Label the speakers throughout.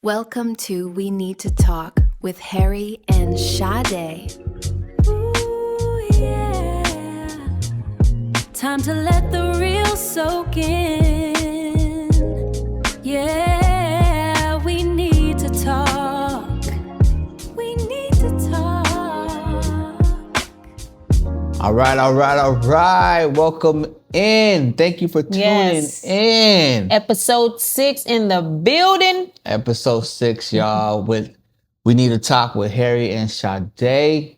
Speaker 1: Welcome to We Need to Talk with Harry and Sade. Ooh, yeah. Time to let the real soak in. Yeah, we need to talk. We need to talk.
Speaker 2: All right. Welcome in. Thank you for tuning in.
Speaker 3: Episode 6 in the building.
Speaker 2: Episode 6, y'all, with We Need to Talk with Harry and Sade.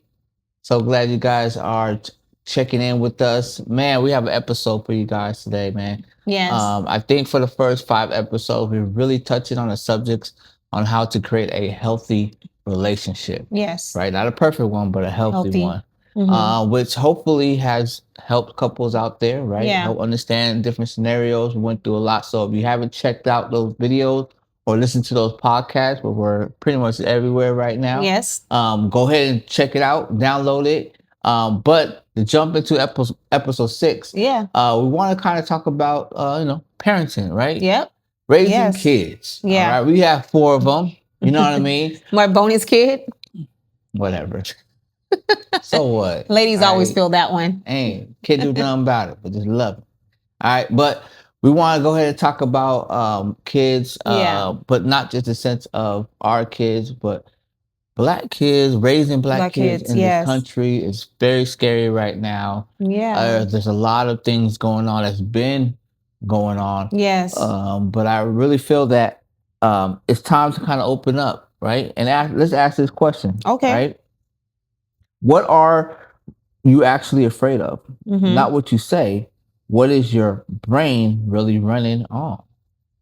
Speaker 2: So glad you guys are checking in with us. Man, we have an episode for you guys today, man.
Speaker 3: Yes.
Speaker 2: I think for the first 5 episodes, we're really touching on the subjects on how to create a healthy relationship.
Speaker 3: Yes.
Speaker 2: Right? Not a perfect one, but a healthy one. Which hopefully has helped couples out there, right?
Speaker 3: Yeah.
Speaker 2: Help understand different scenarios. We went through a lot. So if you haven't checked out those videos or listened to those podcasts, where we're pretty much everywhere right now.
Speaker 3: Yes.
Speaker 2: Go ahead and check it out, download it. But to jump into episode 6, we want to kind of talk about parenting, right?
Speaker 3: Yep.
Speaker 2: Raising kids.
Speaker 3: Yeah.
Speaker 2: All right. We have 4 of them. You know what I mean?
Speaker 3: My bonus kid.
Speaker 2: Whatever. So what?
Speaker 3: Ladies always feel that one.
Speaker 2: Ain't can't do nothing about it, but just love it. All right, but we want to go ahead and talk about kids, but not just the sense of our kids, but Black kids, raising Black kids in this country is very scary right now.
Speaker 3: Yeah.
Speaker 2: There's a lot of things going on that's been going on.
Speaker 3: Yes.
Speaker 2: But I really feel that it's time to kind of open up, right? And let's ask this question.
Speaker 3: Okay.
Speaker 2: Right? What are you actually afraid of? Not what you say. What is your brain really running on?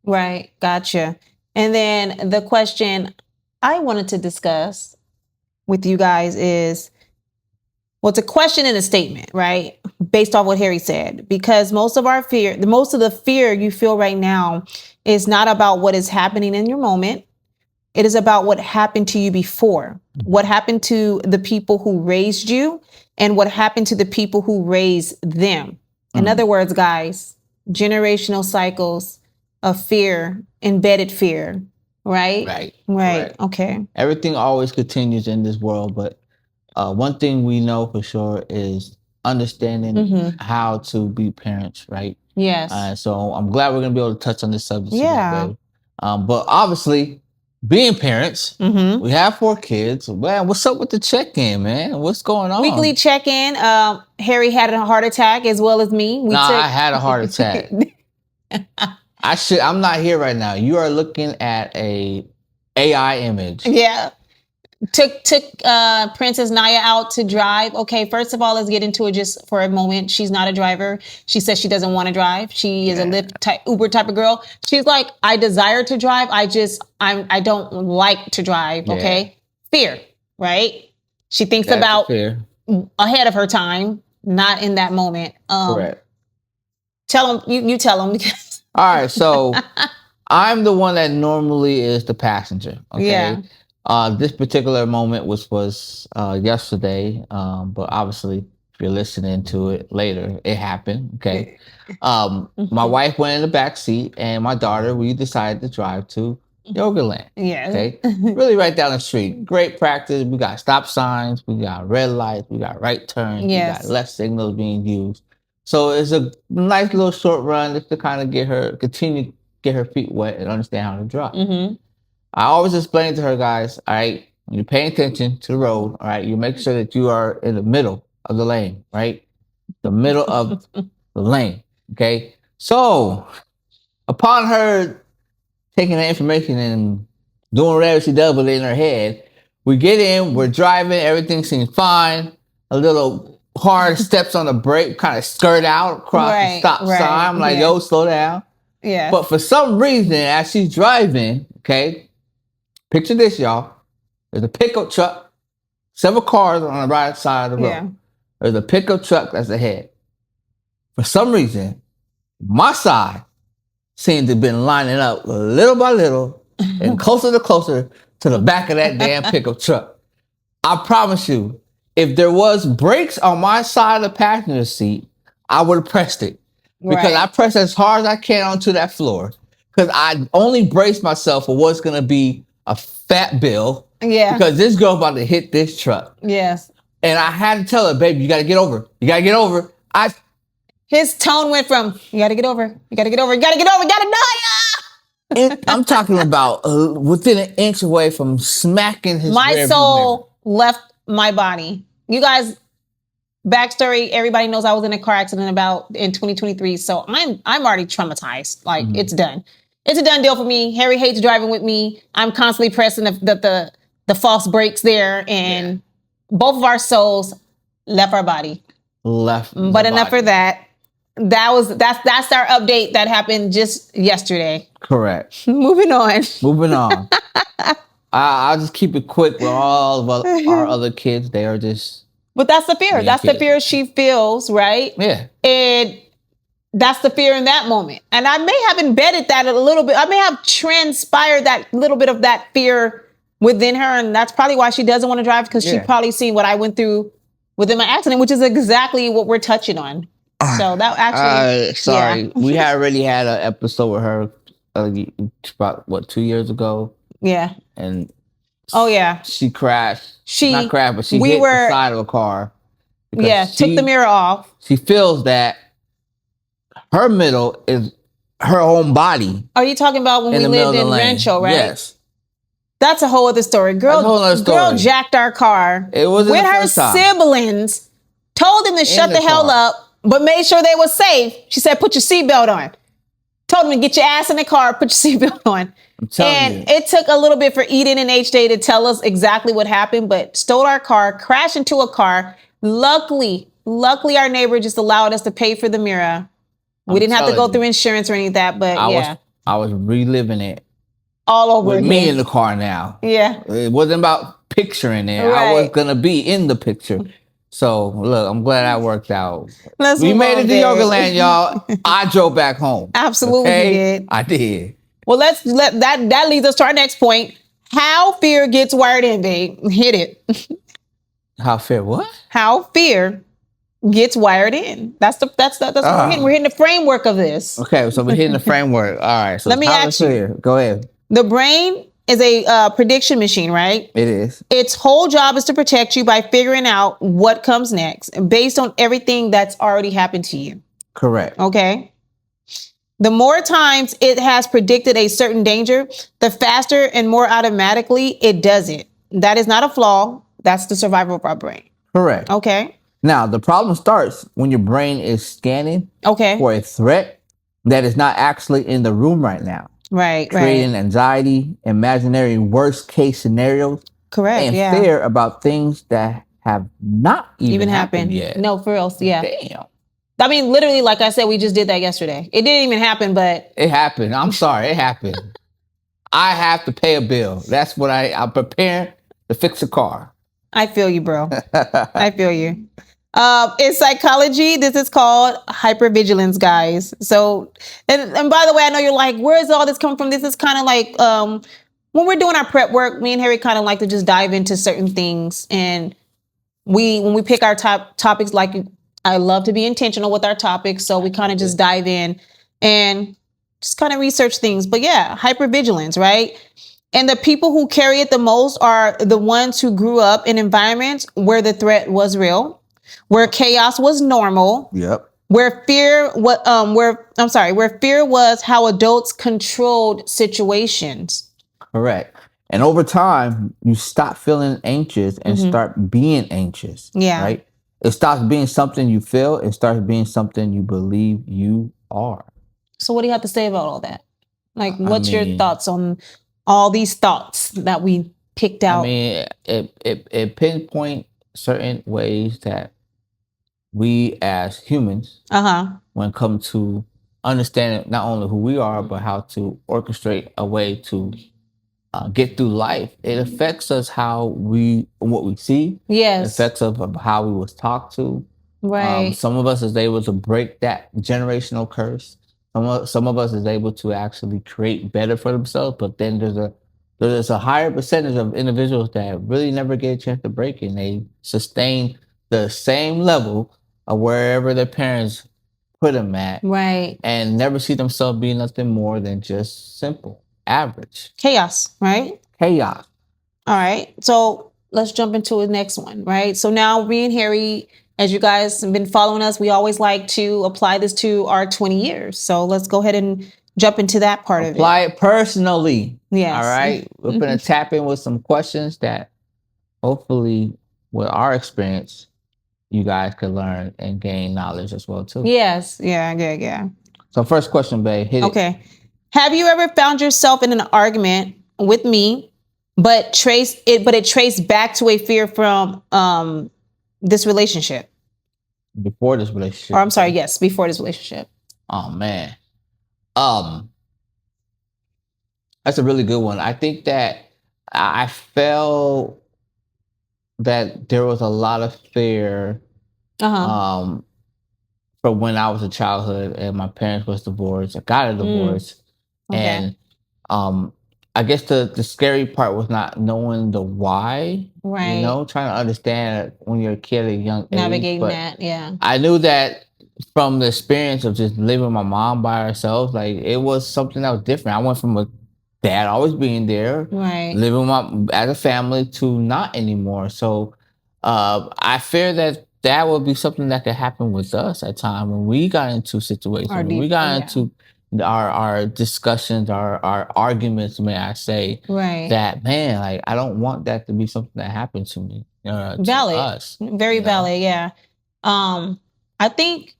Speaker 3: Right. Gotcha. And then the question I wanted to discuss with you guys is, well, it's a question and a statement, right? Based off what Harry said, because most of the fear you feel right now is not about what is happening in your moment. It is about what happened to you before, what happened to the people who raised you, and what happened to the people who raised them. In other words, guys, generational cycles of fear, embedded fear, right? Right. Okay.
Speaker 2: Everything always continues in this world, but one thing we know for sure is understanding how to be parents, right?
Speaker 3: Yes.
Speaker 2: So I'm glad we're going to be able to touch on this subject today. But obviously, being parents, we have 4 kids. Man, what's up with the check-in, man? What's going on?
Speaker 3: Weekly check-in. Harry had a heart attack as well as me.
Speaker 2: I had a heart attack. I'm not here right now. You are looking at a AI image.
Speaker 3: Yeah. Took Princess Naya out to drive. Okay, first of all, let's get into it just for a moment. She's not a driver. She says she doesn't want to drive. She is a Lyft type, Uber type of girl. She's like, I desire to drive. I don't like to drive. Okay, fear, right? She thinks about fear ahead of her time, not in that moment.
Speaker 2: Correct.
Speaker 3: Tell him. You tell him. Because
Speaker 2: all right, so I'm the one that normally is the passenger. Okay.
Speaker 3: Yeah.
Speaker 2: This particular moment was yesterday, but obviously, if you're listening to it later, it happened. Okay, my wife went in the back seat, and my daughter, we decided to drive to Yoga Land.
Speaker 3: Yeah.
Speaker 2: Okay, really right down the street. Great practice. We got stop signs, we got red lights, we got right turns, we got left signals being used. So it's a nice little short run just to kind of get her feet wet and understand how to drive. I always explain to her, guys, all right, when you're paying attention to the road, all right, you make sure that you are in the middle of the lane, right? The middle of the lane, okay? So, upon her taking that information and doing whatever she does with it in her head, we get in, we're driving, everything seems fine. A little hard steps on the brake, kind of skirt out across the stop sign. I'm like, yo, slow down.
Speaker 3: Yeah.
Speaker 2: But for some reason, as she's driving, okay, picture this, y'all. There's a pickup truck, several cars on the right side of the road.
Speaker 3: Yeah.
Speaker 2: There's a pickup truck that's ahead. For some reason, my side seemed to have been lining up little by little and closer to the back of that damn pickup truck. I promise you, if there was brakes on my side of the passenger seat, I would have pressed it. Because I pressed as hard as I can onto that floor. Because I only braced myself for what's going to be a fat bill.
Speaker 3: Yeah.
Speaker 2: Because this girl about to hit this truck.
Speaker 3: Yes.
Speaker 2: And I had to tell her, baby, you got to get over. You got to get over.
Speaker 3: His tone went from, you got to get over. You got to get over. You got to get over. You got to die.
Speaker 2: I'm talking about within an inch away from smacking his
Speaker 3: My soul left my body. You guys, backstory, everybody knows I was in a car accident in 2023. So I'm already traumatized. Like, it's done. It's a done deal for me. Harry hates driving with me. I'm constantly pressing the false brakes there. And both of our souls left our body. But enough for that. That's our update that happened just yesterday.
Speaker 2: Correct.
Speaker 3: Moving on.
Speaker 2: I'll just keep it quick with all of our other kids. They are just...
Speaker 3: But that's the fear. That's the fear she feels, right?
Speaker 2: Yeah.
Speaker 3: And that's the fear in that moment. And I may have embedded that a little bit. I may have transpired that little bit of that fear within her. And that's probably why she doesn't want to drive, because she probably seen what I went through within my accident, which is exactly what we're touching on. So that actually...
Speaker 2: sorry. Yeah. We had already had an episode with her about, 2 years ago?
Speaker 3: Yeah.
Speaker 2: And...
Speaker 3: Oh, yeah.
Speaker 2: She crashed. Not crashed, but she hit the side of a car.
Speaker 3: Yeah, took the mirror off.
Speaker 2: She feels that her middle is her own body.
Speaker 3: Are you talking about when we lived in Rancho, right?
Speaker 2: Yes.
Speaker 3: That's a whole other story. Girl jacked our car.
Speaker 2: It was
Speaker 3: with her siblings, told them to shut the hell up, but made sure they were safe. She said, put your seatbelt on. Told them to get your ass in the car, put your seatbelt on.
Speaker 2: I'm telling you.
Speaker 3: It took a little bit for Eden and HJ to tell us exactly what happened, but stole our car, crashed into a car. Luckily, our neighbor just allowed us to pay for the mirror. We didn't have to go through insurance or any of that, but
Speaker 2: I was reliving it.
Speaker 3: All over
Speaker 2: with
Speaker 3: again.
Speaker 2: Me in the car now.
Speaker 3: Yeah.
Speaker 2: It wasn't about picturing it.
Speaker 3: Right.
Speaker 2: I was going to be in the picture. So, look, I'm glad that worked out.
Speaker 3: We
Speaker 2: made it to Yoga Land, y'all. I drove back home.
Speaker 3: Absolutely, you did.
Speaker 2: I did.
Speaker 3: Well, that leads us to our next point. How fear gets wired in, babe. Hit it.
Speaker 2: How fear what?
Speaker 3: How fear gets wired in. That's what we're hitting. We're hitting the framework of this.
Speaker 2: Okay, so we're hitting the framework. All right. So
Speaker 3: let me ask you.
Speaker 2: Go ahead.
Speaker 3: The brain is a prediction machine, right?
Speaker 2: It is.
Speaker 3: Its whole job is to protect you by figuring out what comes next based on everything that's already happened to you.
Speaker 2: Correct.
Speaker 3: Okay. The more times it has predicted a certain danger, the faster and more automatically it does it. That is not a flaw. That's the survival of our brain.
Speaker 2: Correct.
Speaker 3: Okay.
Speaker 2: Now, the problem starts when your brain is scanning for a threat that is not actually in the room right now.
Speaker 3: Right.
Speaker 2: Creating anxiety, imaginary worst case scenarios.
Speaker 3: Correct.
Speaker 2: And fear about things that have not even happened yet.
Speaker 3: No, for real. Yeah.
Speaker 2: Damn.
Speaker 3: I mean, literally, like I said, we just did that yesterday. It didn't even happen, but...
Speaker 2: It happened. I'm sorry. It happened. I have to pay a bill. That's what I'm preparing to fix a car.
Speaker 3: I feel you, bro. I feel you. In psychology, this is called hypervigilance, guys. So, and by the way, I know you're like, where is all this coming from? This is kind of like, when we're doing our prep work, me and Harry kind of like to just dive into certain things. And when we pick our topics, like I love to be intentional with our topics. So we kind of just dive in and just kind of research things. But yeah, hypervigilance, right? And the people who carry it the most are the ones who grew up in environments where the threat was real, where chaos was normal.
Speaker 2: Yep.
Speaker 3: Where fear was how adults controlled situations.
Speaker 2: Correct. And over time, you stop feeling anxious and start being anxious.
Speaker 3: Yeah.
Speaker 2: Right? It stops being something you feel. It starts being something you believe you are.
Speaker 3: So what do you have to say about all that? Like, what's your thoughts on all these thoughts that we picked out?
Speaker 2: I mean, it pinpoint certain ways that we as humans, when it comes to understanding not only who we are, but how to orchestrate a way to get through life, it affects us what we see.
Speaker 3: Yes.
Speaker 2: It affects us of how we was talked to.
Speaker 3: Right.
Speaker 2: Some of us is able to break that generational curse. Some of us is able to actually create better for themselves, but then there's a higher percentage of individuals that really never get a chance to break it. And they sustain the same level of wherever their parents put them at.
Speaker 3: Right.
Speaker 2: And never see themselves being nothing more than just simple, average.
Speaker 3: Chaos, right?
Speaker 2: chaos.
Speaker 3: All right. So let's jump into the next one, right? So now me and Harry, as you guys have been following us, we always like to apply this to our 20 years. So let's go ahead and jump into that part of it.
Speaker 2: Apply it personally.
Speaker 3: Yes.
Speaker 2: All right. We're going to tap in with some questions that hopefully with our experience, you guys could learn and gain knowledge as well too.
Speaker 3: Yes. Yeah.
Speaker 2: So first question, babe, hit it.
Speaker 3: Okay. Have you ever found yourself in an argument with me, but it traced back to a fear from this relationship?
Speaker 2: Before this relationship.
Speaker 3: Or I'm sorry, yes, before this relationship.
Speaker 2: Oh man. That's a really good one. I think that I felt that there was a lot of fear from when I was a childhood and my parents was divorced. I got a divorce. And I guess the scary part was not knowing the why.
Speaker 3: Right.
Speaker 2: You know, trying to understand when you're a kid at a young age.
Speaker 3: Navigating that, yeah.
Speaker 2: I knew that from the experience of just living with my mom by herself, like it was something that was different. I went from a dad always being there,
Speaker 3: right,
Speaker 2: living with as a family, to not anymore. So I fear that would be something that could happen with us at times when we got into situations, when we got into our discussions, our arguments, may I say,
Speaker 3: right,
Speaker 2: that man, like I don't want that to be something that happened to me.
Speaker 3: Valid.
Speaker 2: To us.
Speaker 3: Very valid, yeah. I think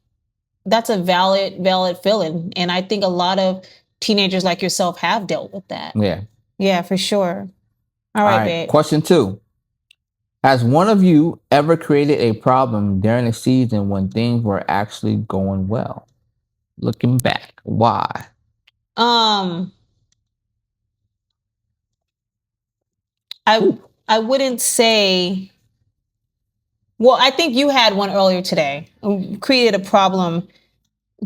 Speaker 3: that's a valid feeling. And I think a lot of teenagers like yourself have dealt with that.
Speaker 2: Yeah.
Speaker 3: Yeah, for sure. All right, babe.
Speaker 2: Question 2. Has one of you ever created a problem during a season when things were actually going well? Looking back, why?
Speaker 3: I wouldn't say. Well, I think you had one earlier today. Created a problem.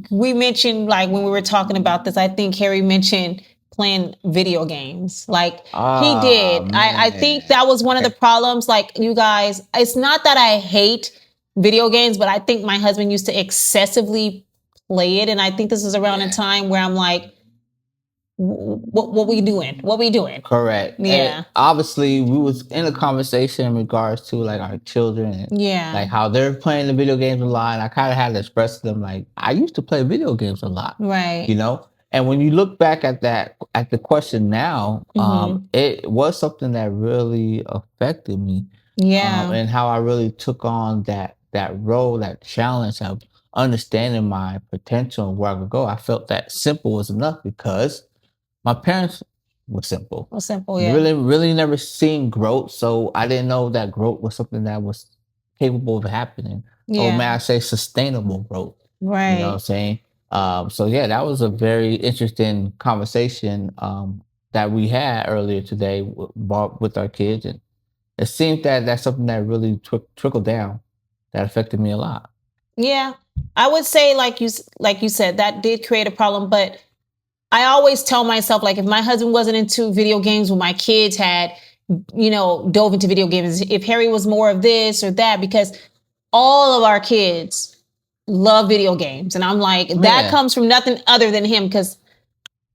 Speaker 3: We mentioned, like, when we were talking about this, I think Harry mentioned playing video games. Like, he did. I think that was one of the problems. Like, you guys, it's not that I hate video games, but I think my husband used to excessively play it. And I think this is around a time where I'm like, what we doing? What we doing?
Speaker 2: Correct.
Speaker 3: Yeah.
Speaker 2: And obviously, we was in a conversation in regards to like our children and like how they're playing the video games a lot. And I kind of had to express to them like I used to play video games a lot,
Speaker 3: right?
Speaker 2: You know. And when you look back at the question now, it was something that really affected me.
Speaker 3: Yeah.
Speaker 2: And how I really took on that role, that challenge of understanding my potential and where I could go. I felt that simple was enough because my parents were simple.
Speaker 3: Yeah.
Speaker 2: Really never seen growth. So I didn't know that growth was something that was capable of happening. Or may I say sustainable growth.
Speaker 3: Right.
Speaker 2: You know what I'm saying? So yeah, that was a very interesting conversation that we had earlier today with our kids. And it seems that that's something that really trickled down that affected me a lot.
Speaker 3: Yeah. I would say, like you said, that did create a problem, but I always tell myself, like, if my husband wasn't into video games when my kids had, dove into video games, if Harry was more of this or that, because all of our kids love video games. And I'm like, that comes from nothing other than him, because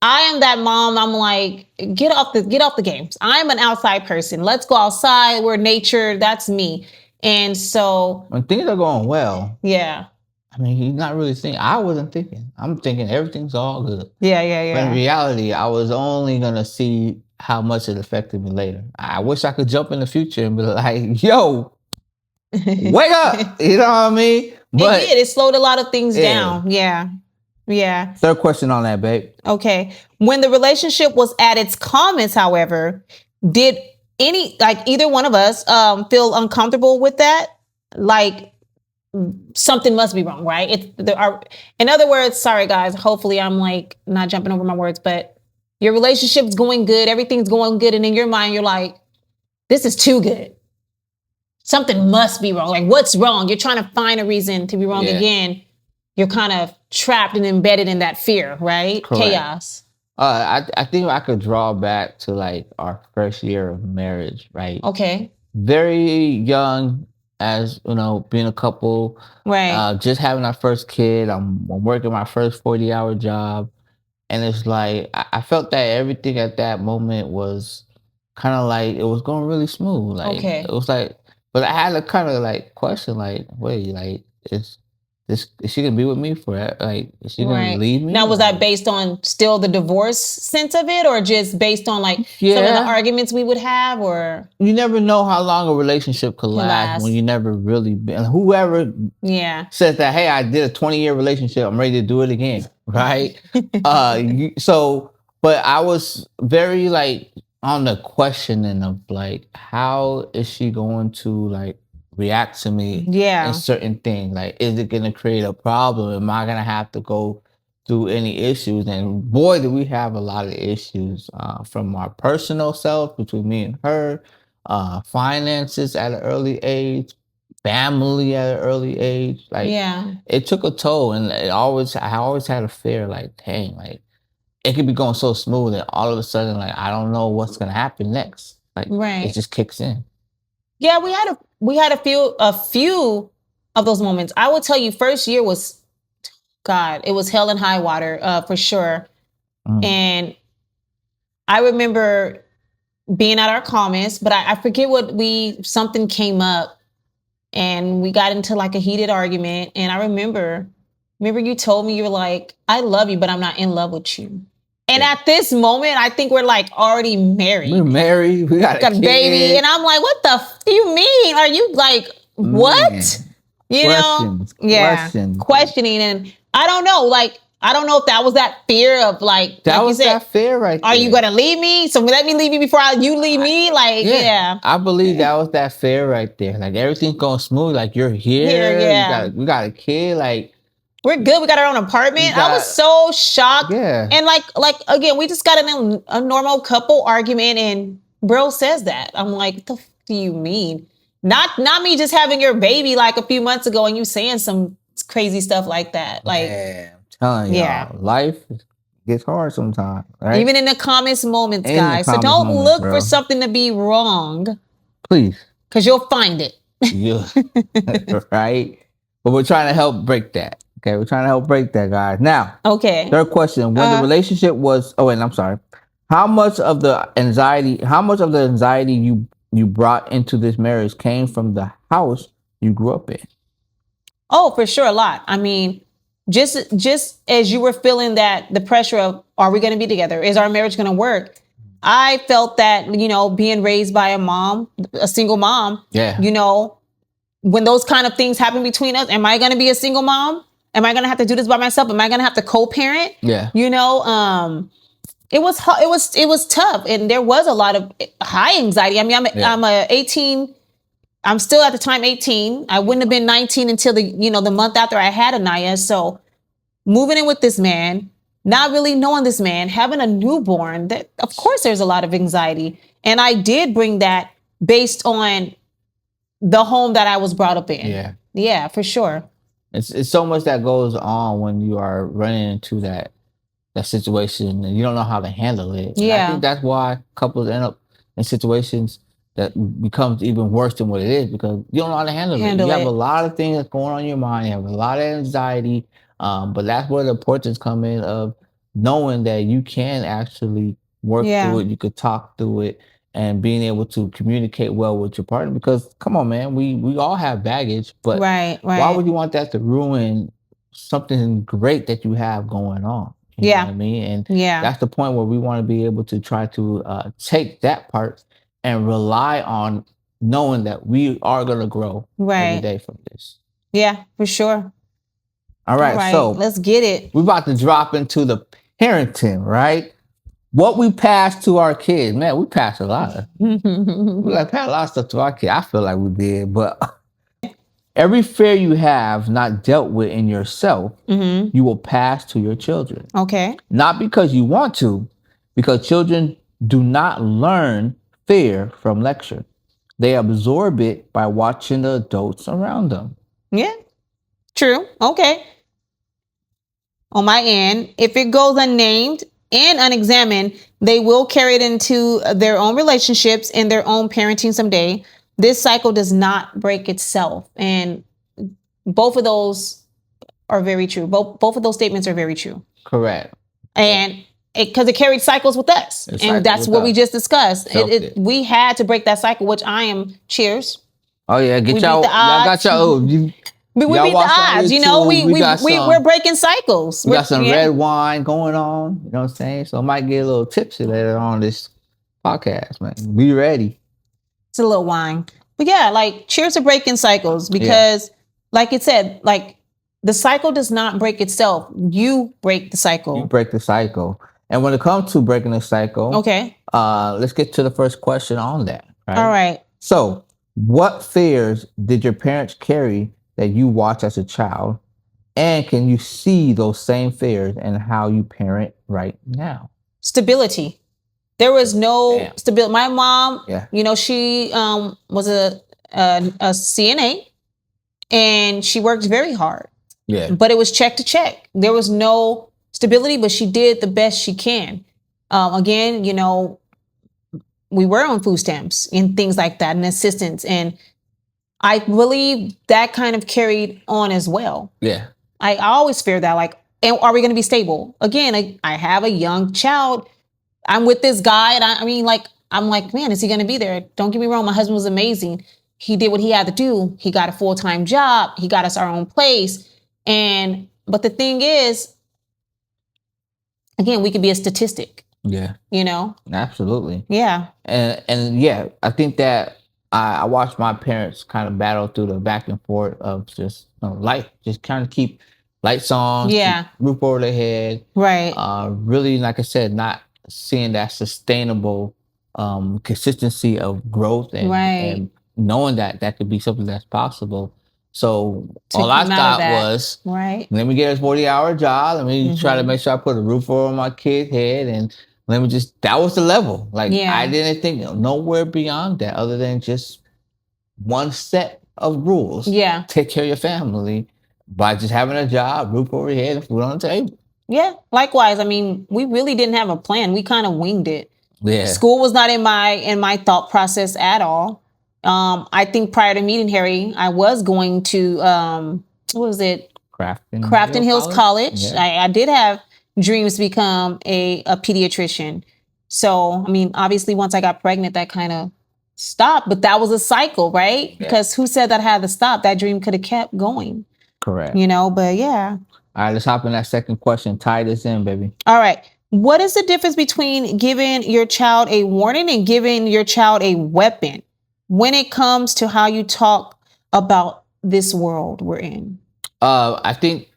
Speaker 3: I am that mom. I'm like, get off the games. I'm an outside person. Let's go outside. We're nature. That's me. And so
Speaker 2: when things are going well.
Speaker 3: Yeah.
Speaker 2: I mean, he's not really thinking. I wasn't thinking. I'm thinking everything's all good.
Speaker 3: Yeah.
Speaker 2: But in reality, I was only going to see how much it affected me later. I wish I could jump in the future and be like, yo, wake up. You know what I mean?
Speaker 3: But it did. It slowed a lot of things down. Yeah.
Speaker 2: Third question on that, babe.
Speaker 3: Okay. When the relationship was at its calmest, however, did either one of us feel uncomfortable with that? Like, something must be wrong, right? In other words, sorry guys, hopefully I'm like not jumping over my words, but your relationship's going good, everything's going good, and in your mind you're like, this is too good. Something must be wrong. Like, what's wrong? You're trying to find a reason to be wrong again. You're kind of trapped and embedded in that fear, right?
Speaker 2: Correct.
Speaker 3: Chaos.
Speaker 2: I think I could draw back to like our first year of marriage, right?
Speaker 3: Okay.
Speaker 2: Very young, as you know, being a couple,
Speaker 3: right?
Speaker 2: Just having our first kid. I'm working my first 40-hour job, and it's like I felt that everything at that moment was kind of like it was going really smooth. Like
Speaker 3: Okay.
Speaker 2: it was like, but I had to kind of like question, like, wait, like is she gonna be with me forever? Like, is she gonna
Speaker 3: Right.
Speaker 2: leave me?
Speaker 3: Now, was
Speaker 2: Like,
Speaker 3: that based on still the divorce sense of it, or just based on like some of the
Speaker 2: yeah,
Speaker 3: arguments we would have, or
Speaker 2: you never know how long a relationship could
Speaker 3: Can
Speaker 2: last when
Speaker 3: last.
Speaker 2: you never really been. Whoever
Speaker 3: yeah,
Speaker 2: says that, hey, I did a 20-year relationship, I'm ready to do it again, right? So, but I was very like on the questioning of like, how is she going to like react to me in
Speaker 3: yeah,
Speaker 2: certain things? Like, is it gonna create a problem? Am I gonna have to go through any issues? And boy, do we have a lot of issues from our personal self between me and her, finances at an early age, family at an early age. Like,
Speaker 3: yeah,
Speaker 2: it took a toll, and I always had a fear, like, dang, like it could be going so smooth, and all of a sudden, like I don't know what's gonna happen next. Like, it
Speaker 3: right.
Speaker 2: just kicks in.
Speaker 3: Yeah, we had a few of those moments. I will tell you, first year was God. It was hell and high water, for sure.
Speaker 2: Mm.
Speaker 3: And I remember being at our calmest, but I forget something came up and we got into like a heated argument. And I remember you told me, you were like, I love you, but I'm not in love with you. And
Speaker 2: Yeah.
Speaker 3: at this moment, I think we're like already married.
Speaker 2: We're married. We got a kid.
Speaker 3: baby. And I'm like, what the do you mean? Are you like, what?
Speaker 2: Man.
Speaker 3: You
Speaker 2: Questions,
Speaker 3: know? Yeah.
Speaker 2: questions.
Speaker 3: Questioning. And I don't know, like, I don't know if that was that fear of like,
Speaker 2: That
Speaker 3: like
Speaker 2: was
Speaker 3: you said,
Speaker 2: that fear right there.
Speaker 3: are you gonna leave me? So let me leave you before you leave me? Like, yeah.
Speaker 2: I believe that was that fear right there. Like everything's going smooth. Like you're here.
Speaker 3: yeah.
Speaker 2: We got a kid. Like
Speaker 3: We're good. We got our own apartment. I was so shocked.
Speaker 2: Yeah.
Speaker 3: And like again, we just got in a normal couple argument, and bro says that. I'm like, what the f do you mean? Not me just having your baby like a few months ago, and you saying some crazy stuff like that. Like,
Speaker 2: man, I'm telling y'all, life gets hard sometimes. Right?
Speaker 3: Even in the calmest moments,
Speaker 2: In the
Speaker 3: guys. So
Speaker 2: calmest
Speaker 3: don't
Speaker 2: moments,
Speaker 3: look
Speaker 2: bro.
Speaker 3: for something to be wrong,
Speaker 2: Please.
Speaker 3: because you'll find it.
Speaker 2: Yeah. Right? But we're trying to help break that. Okay, we're trying to help break that, guys. Now,
Speaker 3: Okay.
Speaker 2: third question: when the relationship was, oh wait, I'm sorry. How much of the anxiety you brought into this marriage came from the house you grew up in?
Speaker 3: Oh, for sure, a lot. I mean, just as you were feeling that the pressure of, are we going to be together? Is our marriage going to work? I felt that, being raised by a single mom, when those kind of things happen between us, am I going to be a single mom? Am I going to have to do this by myself? Am I going to have to co-parent?
Speaker 2: Yeah.
Speaker 3: It was tough, and there was a lot of high anxiety. I mean, I'm still at the time 18. I wouldn't have been 19 until the month after I had Anaya. So moving in with this man, not really knowing this man, having a newborn, that of course there's a lot of anxiety. And I did bring that based on the home that I was brought up in.
Speaker 2: Yeah.
Speaker 3: Yeah, for sure.
Speaker 2: It's so much that goes on when you are running into that situation and you don't know how to handle it.
Speaker 3: Yeah.
Speaker 2: And I think that's why couples end up in situations that becomes even worse than what it is, because you don't know how to handle it. You have a lot of things that's going on in your mind. You have a lot of anxiety. But that's where the importance come in of knowing that you can actually work through it. You could talk through it and being able to communicate well with your partner, because come on, man, we all have baggage, but why would you want that to ruin something great that you have going on? You know what I mean? And that's the point where we want to be able to try to take that part and rely on knowing that we are going to grow every day from this.
Speaker 3: Yeah, for sure.
Speaker 2: All right, so
Speaker 3: let's get it.
Speaker 2: We're about to drop into the parenting, right? What we pass to our kids, man, we pass a lot. We pass a lot of stuff to our kids. I feel like we did, but every fear you have not dealt with in yourself, you will pass to your children.
Speaker 3: Okay.
Speaker 2: Not because you want to, because children do not learn fear from lecture. They absorb it by watching the adults around them.
Speaker 3: Yeah, true. Okay. On my end, if it goes unnamed and unexamined, they will carry it into their own relationships and their own parenting someday. This cycle does not break itself. And both of those are very true. Both of those statements are very true.
Speaker 2: Correct.
Speaker 3: And because it carried cycles with us. And that's what we just discussed. We had to break that cycle, which I am, cheers.
Speaker 2: Oh yeah, get y'all got y'all.
Speaker 3: We beat the odds, you know. We're breaking cycles.
Speaker 2: We got some red wine going on. You know what I'm saying? So I might get a little tipsy later on this podcast, man. Be ready.
Speaker 3: It's a little wine, but yeah, like cheers to breaking cycles because, like it said, like the cycle does not break itself. You break the cycle.
Speaker 2: You break the cycle, and when it comes to breaking the cycle,
Speaker 3: okay,
Speaker 2: let's get to the first question on that. Right?
Speaker 3: All right.
Speaker 2: So, what fears did your parents carry that you watch as a child? And can you see those same fears in how you parent right now?
Speaker 3: Stability. There was no stability. My mom, you know, she was a CNA and she worked very hard.
Speaker 2: Yeah.
Speaker 3: But it was check to check. There was no stability, but she did the best she can. Again, you know, we were on food stamps and things like that and assistance. And I believe that kind of carried on as well.
Speaker 2: Yeah.
Speaker 3: I always fear that, like, are we going to be stable? Again, I have a young child. I'm with this guy. And I'm like, man, is he going to be there? Don't get me wrong. My husband was amazing. He did what he had to do. He got a full-time job. He got us our own place. But the thing is, again, we could be a statistic.
Speaker 2: Yeah.
Speaker 3: You know?
Speaker 2: Absolutely.
Speaker 3: Yeah.
Speaker 2: And yeah, I think that I watched my parents kind of battle through the back and forth of just life, just kind of keep lights on, roof over their head.
Speaker 3: Right.
Speaker 2: Really, like I said, not seeing that sustainable consistency of growth and knowing that could be something that's possible. So all I thought was, let me get a 40-hour job. Let me try to make sure I put a roof over my kid's head, and let me that was the level. Like I didn't think nowhere beyond that other than just one set of rules.
Speaker 3: Yeah.
Speaker 2: Take care of your family by just having a job, roof over your head, and food on the table.
Speaker 3: Yeah. Likewise. I mean, we really didn't have a plan. We kind of winged it.
Speaker 2: Yeah.
Speaker 3: School was not in my thought process at all. I think prior to meeting Harry, I was going to what was it? Crafton Hills College. Yeah. I did have dreams to become a pediatrician. So, I mean, obviously once I got pregnant, that kind of stopped, but that was a cycle, right? Yeah. Because who said that I had to stop? That dream could have kept going.
Speaker 2: Correct.
Speaker 3: You know, but yeah.
Speaker 2: All right, let's hop in that second question. Tie this in, baby.
Speaker 3: All right. What is the difference between giving your child a warning and giving your child a weapon when it comes to how you talk about this world we're in?
Speaker 2: I think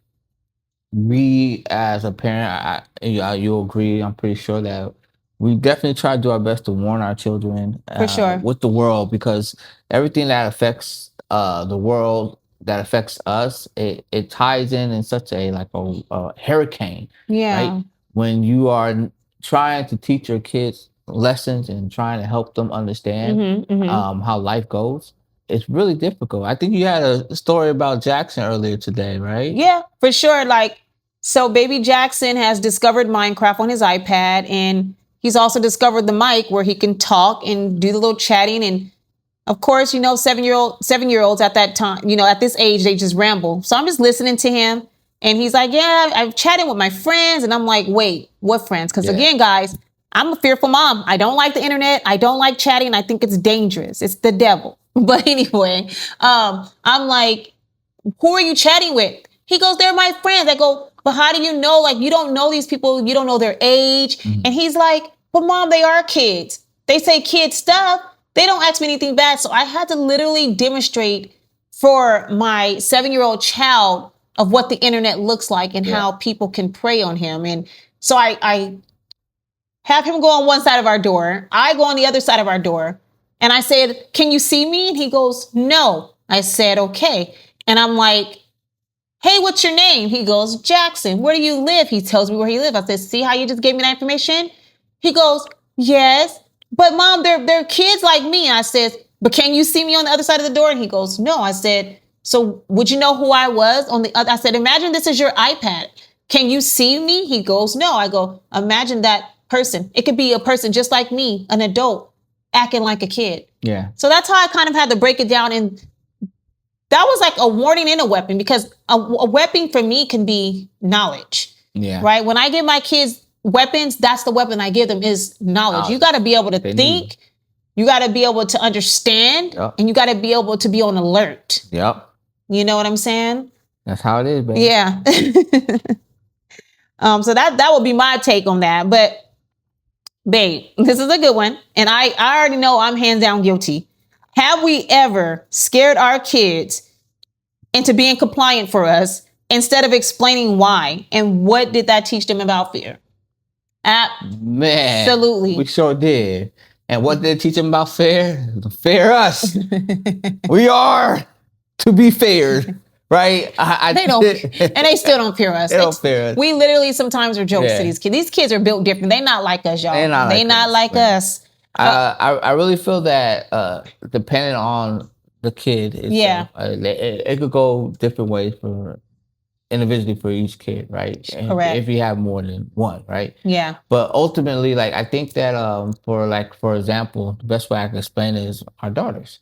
Speaker 2: we as a parent, you'll agree, I'm pretty sure that we definitely try to do our best to warn our children
Speaker 3: for sure
Speaker 2: with the world, because everything that affects the world, that affects us, it ties in such a hurricane.
Speaker 3: Yeah.
Speaker 2: Right? When you are trying to teach your kids lessons and trying to help them understand how life goes, it's really difficult. I think you had a story about Jackson earlier today, right?
Speaker 3: Yeah, for sure. So baby Jackson has discovered Minecraft on his iPad, and he's also discovered the mic where he can talk and do the little chatting. And of course, 7-year-olds at that time, at this age, they just ramble. So I'm just listening to him, and he's like, yeah, I'm chatting with my friends. And I'm like, wait, what friends? Because again, guys, I'm a fearful mom. I don't like the internet. I don't like chatting. I think it's dangerous. It's the devil. But anyway, I'm like, who are you chatting with? He goes, they're my friends. I go, but how do you know? Like, you don't know these people. You don't know their age. Mm-hmm. And he's like, but mom, they are kids. They say kid stuff. They don't ask me anything bad. So I had to literally demonstrate for my 7-year-old child of what the internet looks like and how people can prey on him. And so I have him go on one side of our door. I go on the other side of our door. And I said, can you see me? And he goes, no. I said, okay. And I'm like, hey, what's your name? He goes, Jackson. Where do you live? He tells me where he lives. I said, see how you just gave me that information? He goes, yes. But mom, they're kids like me. And I said, but can you see me on the other side of the door? And he goes, no. I said, so would you know who I was on the other? I said, imagine this is your iPad. Can you see me? He goes, no. I go, imagine that person. It could be a person just like me, an adult, acting like a kid.
Speaker 2: Yeah.
Speaker 3: So that's how I kind of had to break it down. And that was like a warning and a weapon, because a weapon for me can be knowledge.
Speaker 2: Yeah.
Speaker 3: Right. When I give my kids, weapons, that's the weapon I give them is knowledge. You got to be able to think. You got to be able to understand. And you got to be able to be on alert.
Speaker 2: Yep.
Speaker 3: You know what I'm saying?
Speaker 2: That's how it is, baby.
Speaker 3: Yeah. So that would be my take on that. But babe, this is a good one. And I already know I'm hands down guilty. Have we ever scared our kids into being compliant for us instead of explaining why? And what did that teach them about fear? Absolutely.
Speaker 2: Man, we sure did. And what did it teach them about fear? Fear us. We are to be feared. Right?
Speaker 3: They don't, and they still don't fear us.
Speaker 2: They don't fear us.
Speaker 3: We literally sometimes are jokes to these kids. These kids are built different. They're not like us, y'all. They're not like us.
Speaker 2: I really feel that depending on the kid, it could go different ways for individually for each kid, right?
Speaker 3: Correct.
Speaker 2: If you have more than one, right?
Speaker 3: Yeah.
Speaker 2: But ultimately, like I think that for example, the best way I can explain it is our daughters.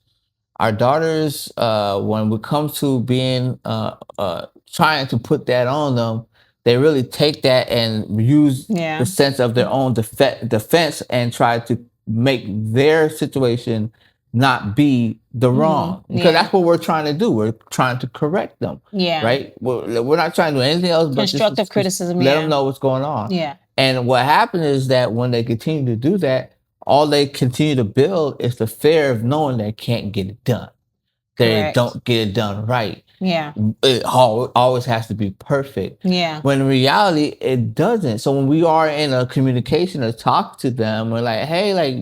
Speaker 2: Our daughters, when it comes to being trying to put that on them, they really take that and use the sense of their own defense and try to make their situation not be the wrong. Because that's what we're trying to do. We're trying to correct them. Yeah. Right? We're not trying to do anything else but
Speaker 3: constructive criticism.
Speaker 2: Let them know what's going on.
Speaker 3: Yeah.
Speaker 2: And what happens is that when they continue to do that, all they continue to build is the fear of knowing they can't get it done. They don't get it done right.
Speaker 3: Yeah.
Speaker 2: It always has to be perfect.
Speaker 3: Yeah.
Speaker 2: When in reality, it doesn't. So when we are in a communication to talk to them, we're like, hey, like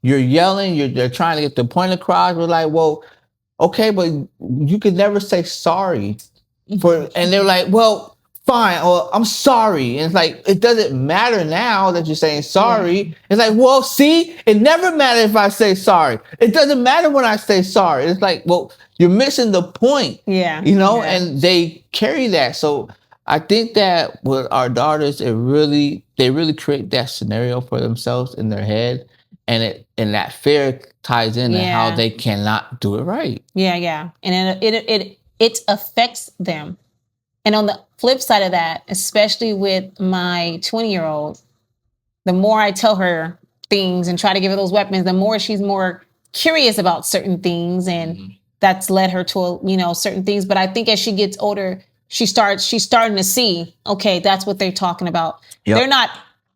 Speaker 2: you're yelling, they're trying to get the point across. We're like, well, okay, but you could never say sorry and they're like, well, fine, well, I'm sorry. And it's like, it doesn't matter now that you're saying sorry. Yeah. It's like, well, see, it never matters if I say sorry. It doesn't matter when I say sorry. It's like, well, you're missing the point.
Speaker 3: Yeah.
Speaker 2: You know, and they carry that. So I think that with our daughters, they really create that scenario for themselves in their head. And that fear ties into how they cannot do it right.
Speaker 3: Yeah, yeah. And it affects them. And on the flip side of that, especially with my 20-year-old, the more I tell her things and try to give her those weapons, the more she's more curious about certain things. And that's led her to, certain things. But I think as she gets older, she's starting to see, okay, that's what they're talking about. Yep. They're not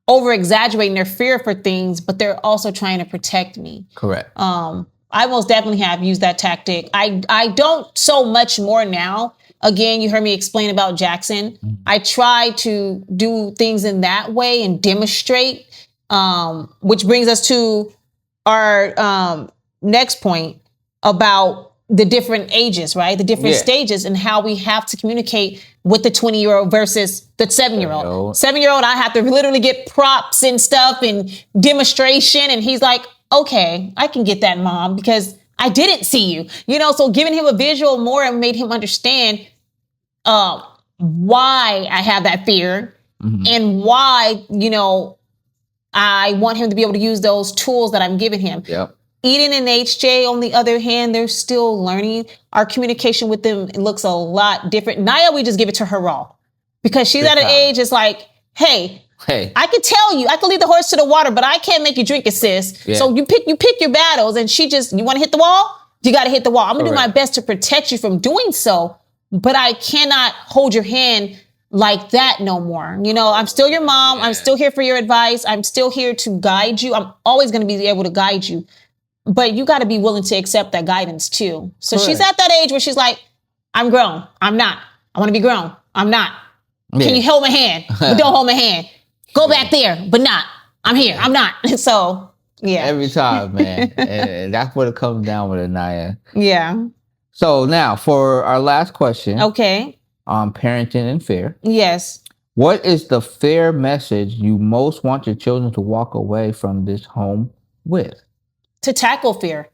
Speaker 3: over exaggerating their fear for things, but they're also trying to protect me.
Speaker 2: Correct.
Speaker 3: I most definitely have used that tactic. I don't so much more now. Again, you heard me explain about Jackson. I try to do things in that way and demonstrate, which brings us to our next point about the different ages, right? The different stages and how we have to communicate with the 20-year-old versus the 7-year-old. 7-year-old, I have to literally get props and stuff and demonstration. And he's like, okay, I can get that, Mom, because I didn't see you. So giving him a visual more and made him understand why I have that fear and why, I want him to be able to use those tools that I'm giving him.
Speaker 2: Yep.
Speaker 3: Eden and HJ, on the other hand, they're still learning. Our communication with them looks a lot different. Naya, we just give it to her raw because she's at an age, it's like, hey, I could tell you, I could lead the horse to the water, but I can't make you drink it, sis. Yeah. So you pick your battles, and you want to hit the wall? You got to hit the wall. I'm going to do my best to protect you from doing so, but I cannot hold your hand like that no more. I'm still your mom. Yeah. I'm still here for your advice. I'm still here to guide you. I'm always going to be able to guide you, but you got to be willing to accept that guidance too. So she's at that age where she's like, I'm grown. I'm not. I want to be grown. I'm not. Yeah. Can you hold my hand? But don't hold my hand. Go back there, but not. I'm here. I'm not. So, yeah.
Speaker 2: Every time, man. And that's what it comes down with, Anaya.
Speaker 3: Yeah.
Speaker 2: So now for our last question.
Speaker 3: Okay.
Speaker 2: On parenting and fear.
Speaker 3: Yes.
Speaker 2: What is the fear message you most want your children to walk away from this home with?
Speaker 3: To tackle fear.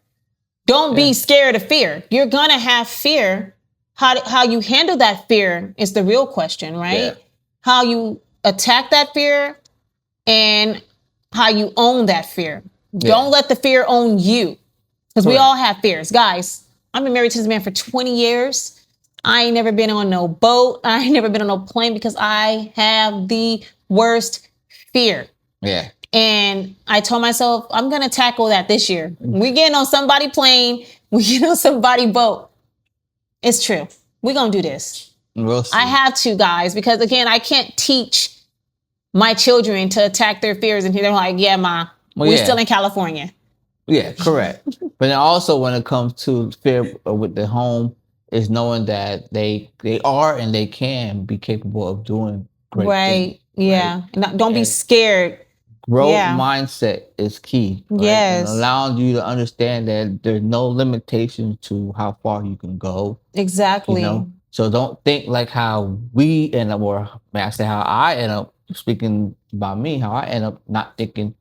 Speaker 3: Don't be scared of fear. You're going to have fear. How you handle that fear is the real question, right? Yeah. How you attack that fear and how you own that fear. Yeah. Don't let the fear own you. Because we all have fears. Guys, I've been married to this man for 20 years. I ain't never been on no boat. I ain't never been on no plane because I have the worst fear.
Speaker 2: Yeah.
Speaker 3: And I told myself, I'm going to tackle that this year. We getting on somebody's plane. We getting on somebody's boat. It's true. We're going to do this.
Speaker 2: We'll see.
Speaker 3: I have to, guys, because again, I can't teach my children to attack their fears. And they're like, yeah, Ma, we're still in California.
Speaker 2: Yeah, correct. But then also when it comes to fear with the home, is knowing that they are and they can be capable of doing great things.
Speaker 3: Yeah.
Speaker 2: Right?
Speaker 3: Don't be scared.
Speaker 2: Growth mindset is key. Right?
Speaker 3: Yes.
Speaker 2: And allowing you to understand that there's no limitation to how far you can go.
Speaker 3: Exactly.
Speaker 2: You know? So don't think like how we end up, or may I say how I end up, speaking about me, how I end up not thinking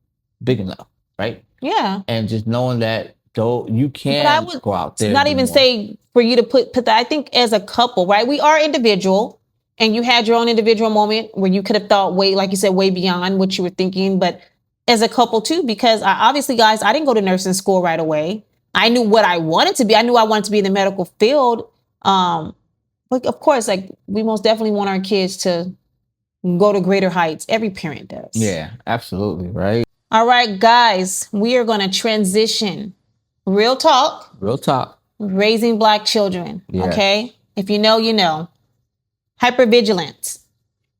Speaker 2: big enough. Right?
Speaker 3: Yeah.
Speaker 2: And just knowing that though you can go out there.
Speaker 3: Not even say for you to put that. I think as a couple, right? We are individual, and you had your own individual moment where you could have thought like you said, way beyond what you were thinking. But as a couple too, because obviously, guys, I didn't go to nursing school right away. I knew what I wanted to be. I knew I wanted to be in the medical field. But of course, like we most definitely want our kids to go to greater heights. Every parent does.
Speaker 2: Yeah, absolutely. Right.
Speaker 3: All right, guys, we are going to transition. Real talk. Raising Black children. Yes. Okay. If you know, you know. Hypervigilance.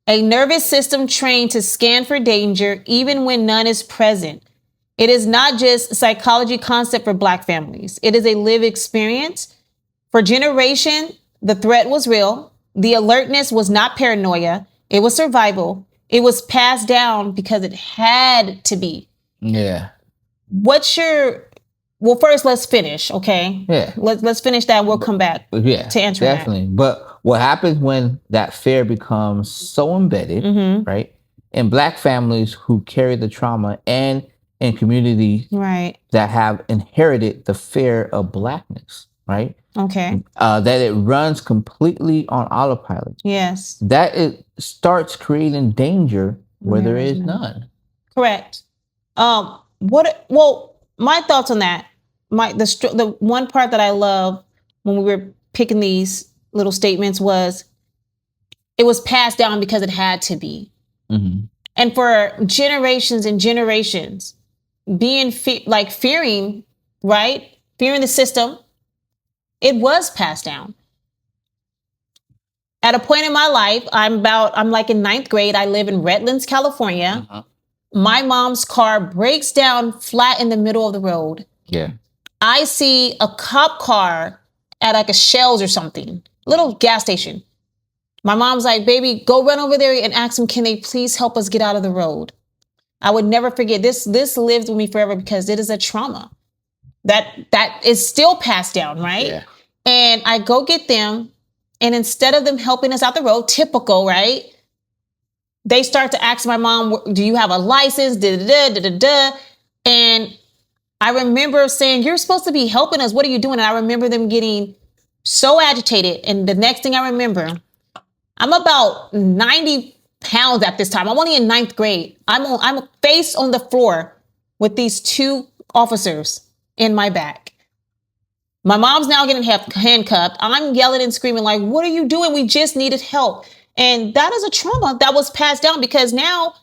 Speaker 3: A nervous system trained to scan for danger even when none is present. It is not just a psychology concept for Black families. It is a lived experience. For generation, the threat was real. The alertness was not paranoia. It was survival. It was passed down because it had to be.
Speaker 2: Yeah.
Speaker 3: Well, first let's finish, okay?
Speaker 2: Yeah.
Speaker 3: Let's finish that. We'll come back to answer
Speaker 2: definitely.
Speaker 3: that.
Speaker 2: But what happens when that fear becomes so embedded, right? In Black families who carry the trauma and in communities that have inherited the fear of Blackness, right?
Speaker 3: Okay.
Speaker 2: That it runs completely on autopilot.
Speaker 3: Yes.
Speaker 2: That it starts creating danger where there is none.
Speaker 3: Correct. My thoughts on that. The one part that I love when we were picking these little statements was it was passed down because it had to be. Mm-hmm. And for generations and generations, being fearing, right? Fearing the system, it was passed down. At a point in my life, I'm like in 9th grade. I live in Redlands, California. Uh-huh. My mom's car breaks down flat in the middle of the road.
Speaker 2: Yeah.
Speaker 3: I see a cop car at like a Shell's or something, little gas station. My mom's like, baby, go run over there and ask them, can they please help us get out of the road? I would never forget this. This lives with me forever because it is a trauma that is still passed down, right?
Speaker 2: Yeah.
Speaker 3: And I go get them, and instead of them helping us out the road, typical, right? They start to ask my mom, do you have a license? And I remember saying, you're supposed to be helping us. What are you doing? And I remember them getting so agitated. And the next thing I remember, I'm about 90 pounds at this time. I'm only in 9th grade. I'm face on the floor with these 2 officers in my back. My mom's now getting handcuffed. I'm yelling and screaming like, what are you doing? We just needed help. And that is a trauma that was passed down because now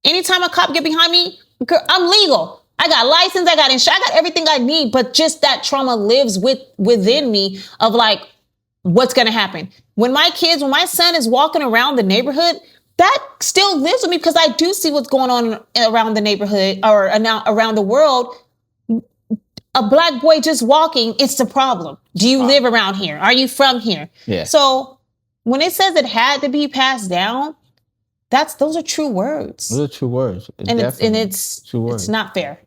Speaker 3: anytime a cop get behind me, girl, I'm legal. I got license, I got insurance, I got everything I need, but just that trauma lives within me of like, what's going to happen? When my son is walking around the neighborhood, that still lives with me because I do see what's going on around the neighborhood or around the world. A Black boy just walking, it's the problem. Do you live around here? Are you from here?
Speaker 2: Yeah.
Speaker 3: So when it says it had to be passed down, those are true words.
Speaker 2: Those are true words.
Speaker 3: It's
Speaker 2: true words.
Speaker 3: It's not fair.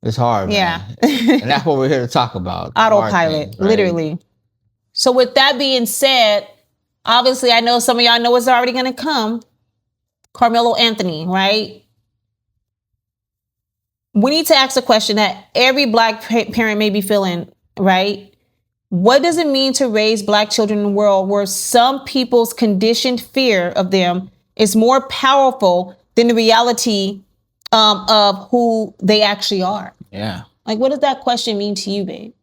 Speaker 2: It's hard,
Speaker 3: yeah.
Speaker 2: Man. And that's what we're here to talk about.
Speaker 3: Autopilot, things, right? Literally. So with that being said, obviously I know some of y'all know what's already going to come. Carmelo Anthony, right? We need to ask a question that every Black parent may be feeling, right? What does it mean to raise Black children in a world where some people's conditioned fear of them is more powerful than the reality of who they actually are?
Speaker 2: Yeah.
Speaker 3: Like, what does that question mean to you, babe?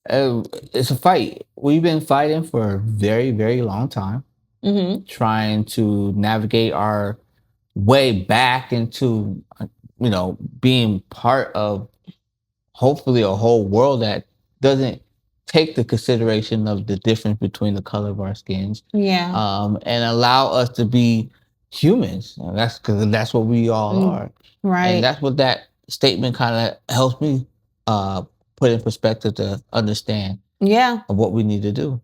Speaker 2: It's a fight. We've been fighting for a very, very long time, trying to navigate our way back into, being part of hopefully a whole world that doesn't take the consideration of the difference between the color of our skins. And allow us to be humans. That's because that's what we all are.
Speaker 3: Right.
Speaker 2: And that's what that statement kind of helps me put in perspective to understand of what we need to do.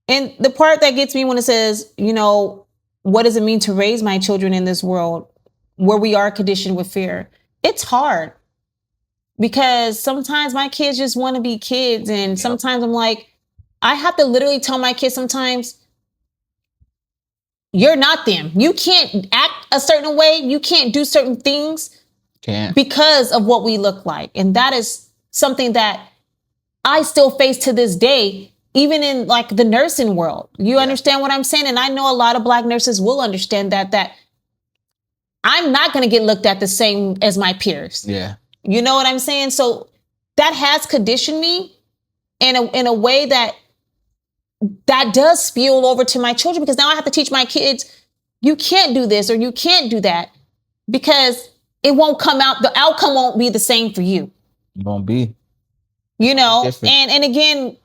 Speaker 3: And the part that gets me when it says, what does it mean to raise my children in this world where we are conditioned with fear? It's hard because sometimes my kids just want to be kids. And sometimes I'm like, I have to literally tell my kids sometimes, you're not them. You can't act a certain way. You can't do certain things because of what we look like. And that is something that I still face to this day, even in like the nursing world. You understand what I'm saying? And I know a lot of Black nurses will understand that I'm not going to get looked at the same as my peers.
Speaker 2: Yeah.
Speaker 3: You know what I'm saying? So that has conditioned me in a way that does spill over to my children, because now I have to teach my kids, you can't do this or you can't do that, because it won't come out. The outcome won't be the same for you.
Speaker 2: It won't be.
Speaker 3: Different. And again,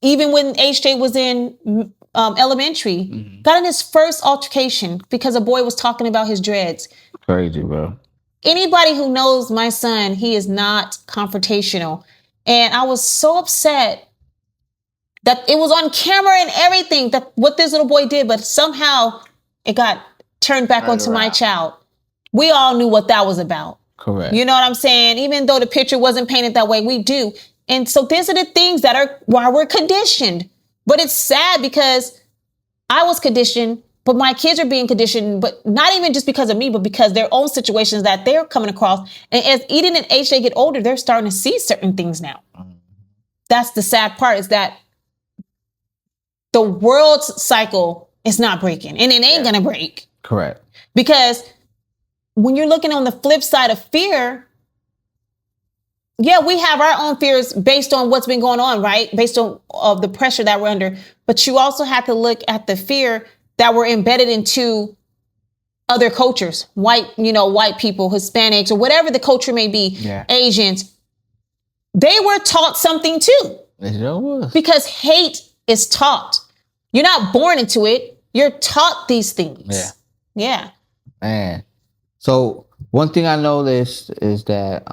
Speaker 3: even when HJ was in elementary, got in his first altercation because a boy was talking about his dreads.
Speaker 2: Crazy, bro.
Speaker 3: Anybody who knows my son, he is not confrontational. And I was so upset that it was on camera and everything, that what this little boy did, but somehow it got turned back onto my child. We all knew what that was about.
Speaker 2: Correct.
Speaker 3: You know what I'm saying? Even though the picture wasn't painted that way, we do. And so these are the things that are why we're conditioned. But it's sad because I was conditioned, but my kids are being conditioned, but not even just because of me, but because their own situations that they're coming across. And as Eden and HJ get older, they're starting to see certain things now. That's the sad part, is that the world's cycle is not breaking, and it ain't gonna break.
Speaker 2: Correct.
Speaker 3: Because when you're looking on the flip side of fear, we have our own fears based on what's been going on, right? Based on the pressure that we're under. But you also have to look at the fear that we're embedded into other cultures, white people, Hispanics, or whatever the culture may be, Asians. They were taught something too.
Speaker 2: It sure was.
Speaker 3: Because hate is taught. You're not born into it. You're taught these things. Yeah.
Speaker 2: Man. So one thing I noticed is that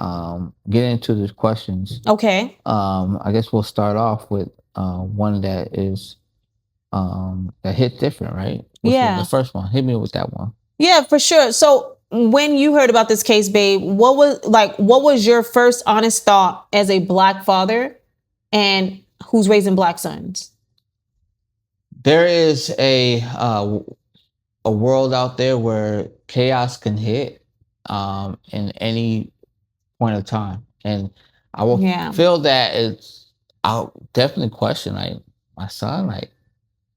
Speaker 2: getting into these questions.
Speaker 3: Okay.
Speaker 2: I guess we'll start off with one that is that hit different, right? The first one. Hit me with that one.
Speaker 3: Yeah, for sure. So when you heard about this case, babe, what was your first honest thought as a Black father and who's raising Black sons?
Speaker 2: There is a world out there where chaos can hit in any point of time, and I will feel that I'll definitely question, like, my son, like,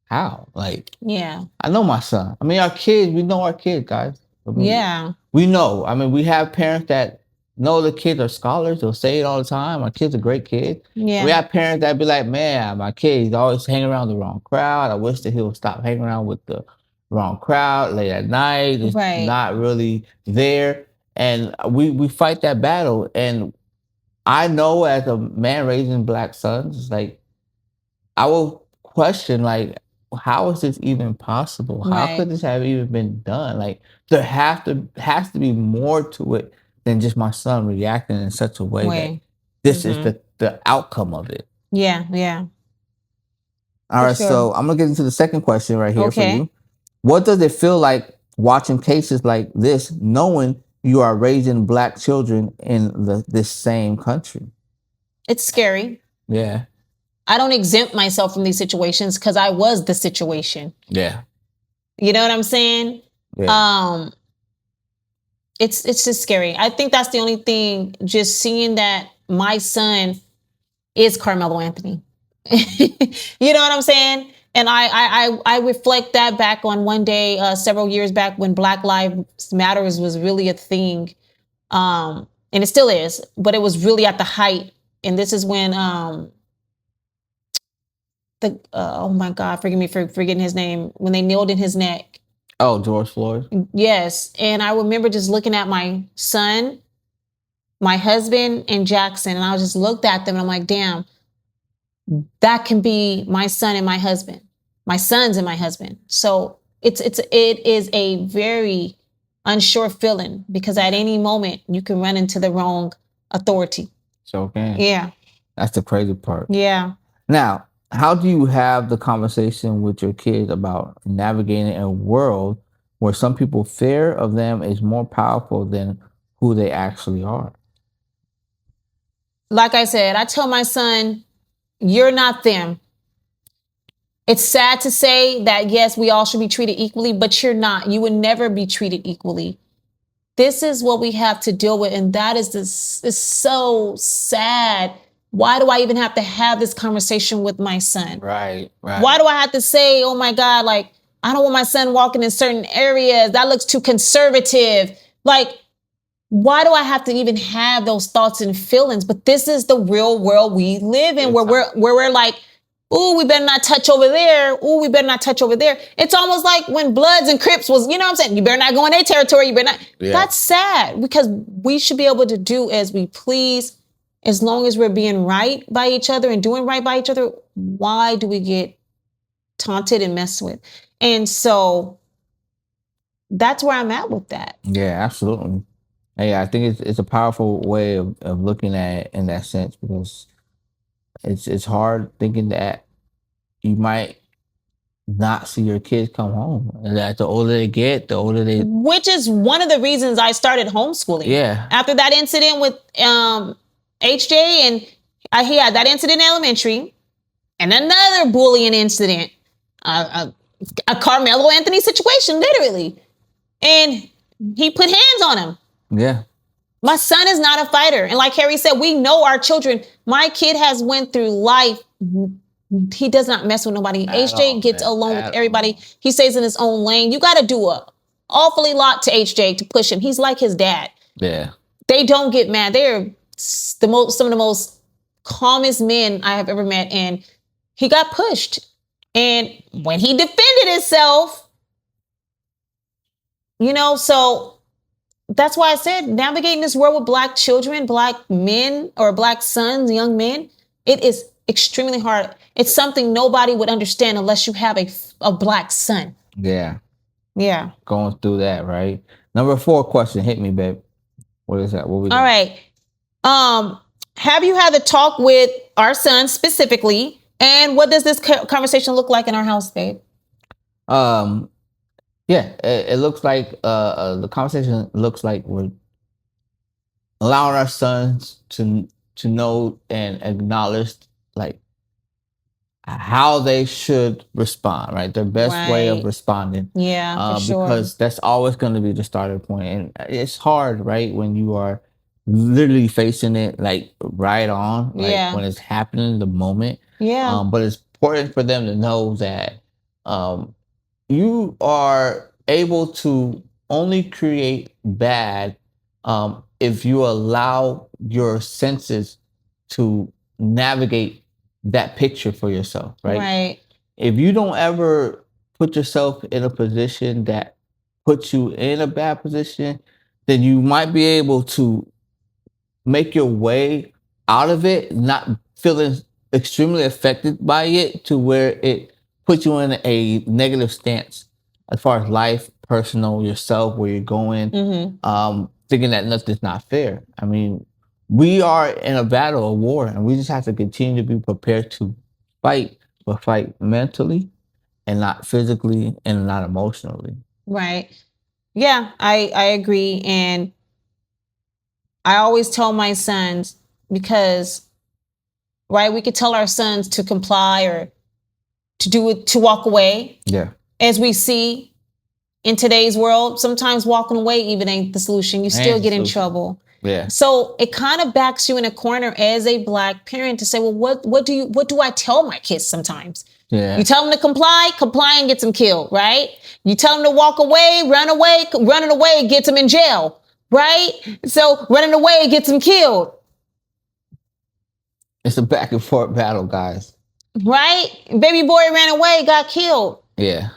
Speaker 2: how, like, I know my son. I mean, our kids, we know our kids, guys. I mean, we know. I mean, we have parents that know the kids are scholars. They'll say it all the time. My kid's a great kid. We have parents that be like, man, my kid, he's always hanging around the wrong crowd. I wish that he'll stop hanging around with the wrong crowd late at night. It's not really there. And we fight that battle. And I know, as a man raising Black sons, it's like, I will question, like, how is this even possible? How could this have even been done? Like, there has to be more to it than just my son reacting in such a way that this is the outcome of it.
Speaker 3: Yeah.
Speaker 2: All right, so I'm gonna get into the second question right here for you. What does it feel like watching cases like this, knowing you are raising Black children in this same country?
Speaker 3: It's scary.
Speaker 2: Yeah.
Speaker 3: I don't exempt myself from these situations because I was the situation.
Speaker 2: Yeah.
Speaker 3: You know what I'm saying?
Speaker 2: Yeah.
Speaker 3: It's just scary. I think that's the only thing, just seeing that my son is Carmelo Anthony. You know what I'm saying? And I reflect that back on one day, several years back, when Black Lives Matters was really a thing. And it still is, but it was really at the height. And this is when oh my God, forgive me for forgetting his name, when they kneeled in his neck.
Speaker 2: Oh, George Floyd.
Speaker 3: Yes. And I remember just looking at my son, my husband, and Jackson, and I just looked at them and I'm like, damn, that can be my son and my husband, my sons and my husband. So it is a very unsure feeling because at any moment you can run into the wrong authority.
Speaker 2: So can.
Speaker 3: Yeah.
Speaker 2: That's the crazy part.
Speaker 3: Yeah.
Speaker 2: Now, how do you have the conversation with your kids about navigating a world where some people fear of them is more powerful than who they actually are?
Speaker 3: Like I said, I tell my son, you're not them. It's sad to say that, yes, we all should be treated equally, but you're not. You would never be treated equally. This is what we have to deal with. And that is so sad. Why do I even have to have this conversation with my son?
Speaker 2: Right.
Speaker 3: Why do I have to say, oh my God, like, I don't want my son walking in certain areas. That looks too conservative. Like, why do I have to even have those thoughts and feelings? But this is the real world we live in, where we're like, ooh, we better not touch over there. Ooh, we better not touch over there. It's almost like when Bloods and Crips was, you know what I'm saying? You better not go in their territory. You better not. Yeah. That's sad because we should be able to do as we please as long as we're being right by each other and doing right by each other. Why do we get taunted and messed with? And so that's where I'm at with that.
Speaker 2: Yeah, absolutely. Yeah, I think it's a powerful way of looking at it in that sense because it's hard thinking that you might not see your kids come home. And that the older they get, the older they...
Speaker 3: Which is one of the reasons I started homeschooling.
Speaker 2: Yeah.
Speaker 3: After that incident with HJ, and he had that incident in elementary, and another bullying incident, a Carmelo Anthony situation, literally. And he put hands on him.
Speaker 2: Yeah.
Speaker 3: My son is not a fighter. And like Harry said, we know our children. My kid has went through life. He does not mess with nobody. HJ gets along with everybody. He stays in his own lane. You got to do a awfully lot to HJ to push him. He's like his dad.
Speaker 2: Yeah.
Speaker 3: They don't get mad. They're some of the most calmest men I have ever met. And he got pushed. And when he defended himself, you know, so that's why I said navigating this world with Black children, Black men or Black sons, young men, it is extremely hard. It's something nobody would understand unless you have a Black son.
Speaker 2: Yeah.
Speaker 3: Yeah.
Speaker 2: Going through that, right? Number 4 question. Hit me, babe. What is that? What we doing?
Speaker 3: All right. Have you had the talk with our son specifically? And what does this conversation look like in our house, babe?
Speaker 2: Yeah, it looks like the conversation looks like we're allowing our sons to know and acknowledge like how they should respond, right? Their best way of responding.
Speaker 3: Yeah, for sure.
Speaker 2: Because that's always going to be the starting point. And it's hard, right? When you are literally facing it like right on, like when it's happening in the moment.
Speaker 3: Yeah.
Speaker 2: But it's important for them to know that you are able to only create bad if you allow your senses to navigate that picture for yourself, right?
Speaker 3: Right.
Speaker 2: If you don't ever put yourself in a position that puts you in a bad position, then you might be able to make your way out of it, not feeling extremely affected by it to where it puts you in a negative stance as far as life, personal, yourself, where you're going, thinking that nothing's not fair. I mean, we are in a battle, a war, and we just have to continue to be prepared to fight, but fight mentally and not physically and not emotionally.
Speaker 3: Right. Yeah, I agree. And I always tell my sons, because, right, we could tell our sons to comply or to do it, to walk away.
Speaker 2: Yeah.
Speaker 3: As we see in today's world, sometimes walking away even ain't the solution. You still get in trouble.
Speaker 2: Yeah.
Speaker 3: So it kind of backs you in a corner as a Black parent to say, well, what do I tell my kids sometimes?
Speaker 2: Yeah.
Speaker 3: You tell them to comply and gets them killed, right? You tell them to walk away, running away gets them in jail, right? So running away gets them killed.
Speaker 2: It's a back and forth battle, guys.
Speaker 3: Right? Baby boy ran away, got killed.
Speaker 2: Yeah.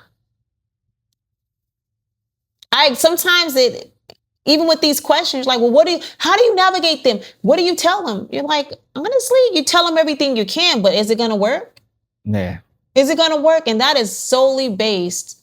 Speaker 3: sometimes even with these questions, like, well, how do you navigate them? What do you tell them? You're like, honestly, you tell them everything you can, but is it going to work?
Speaker 2: Yeah.
Speaker 3: Is it going to work? And that is solely based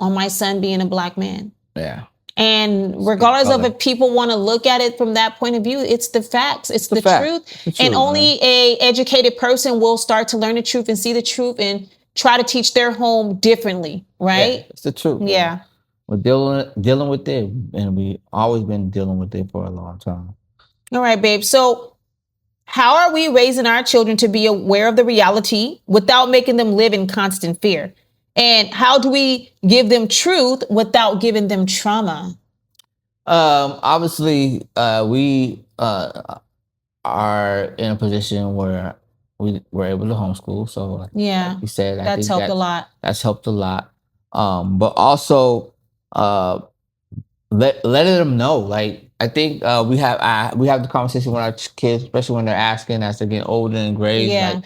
Speaker 3: on my son being a Black man.
Speaker 2: Yeah.
Speaker 3: And regardless of if people want to look at it from that point of view, it's the facts. It's the truth. And only a educated person will start to learn the truth and see the truth and try to teach their home differently, right?
Speaker 2: Yeah, it's the truth.
Speaker 3: Yeah.
Speaker 2: Man. We're dealing with it, and we always been dealing with it for a long time.
Speaker 3: All right, babe. So how are we raising our children to be aware of the reality without making them live in constant fear? And how do we give them truth without giving them trauma?
Speaker 2: Obviously, we are in a position where we were able to homeschool. So, like you said,
Speaker 3: that's helped a lot.
Speaker 2: That's helped a lot. But also, letting them know. Like, I think we have the conversation with our kids, especially when they're asking as they get older in grades. Like,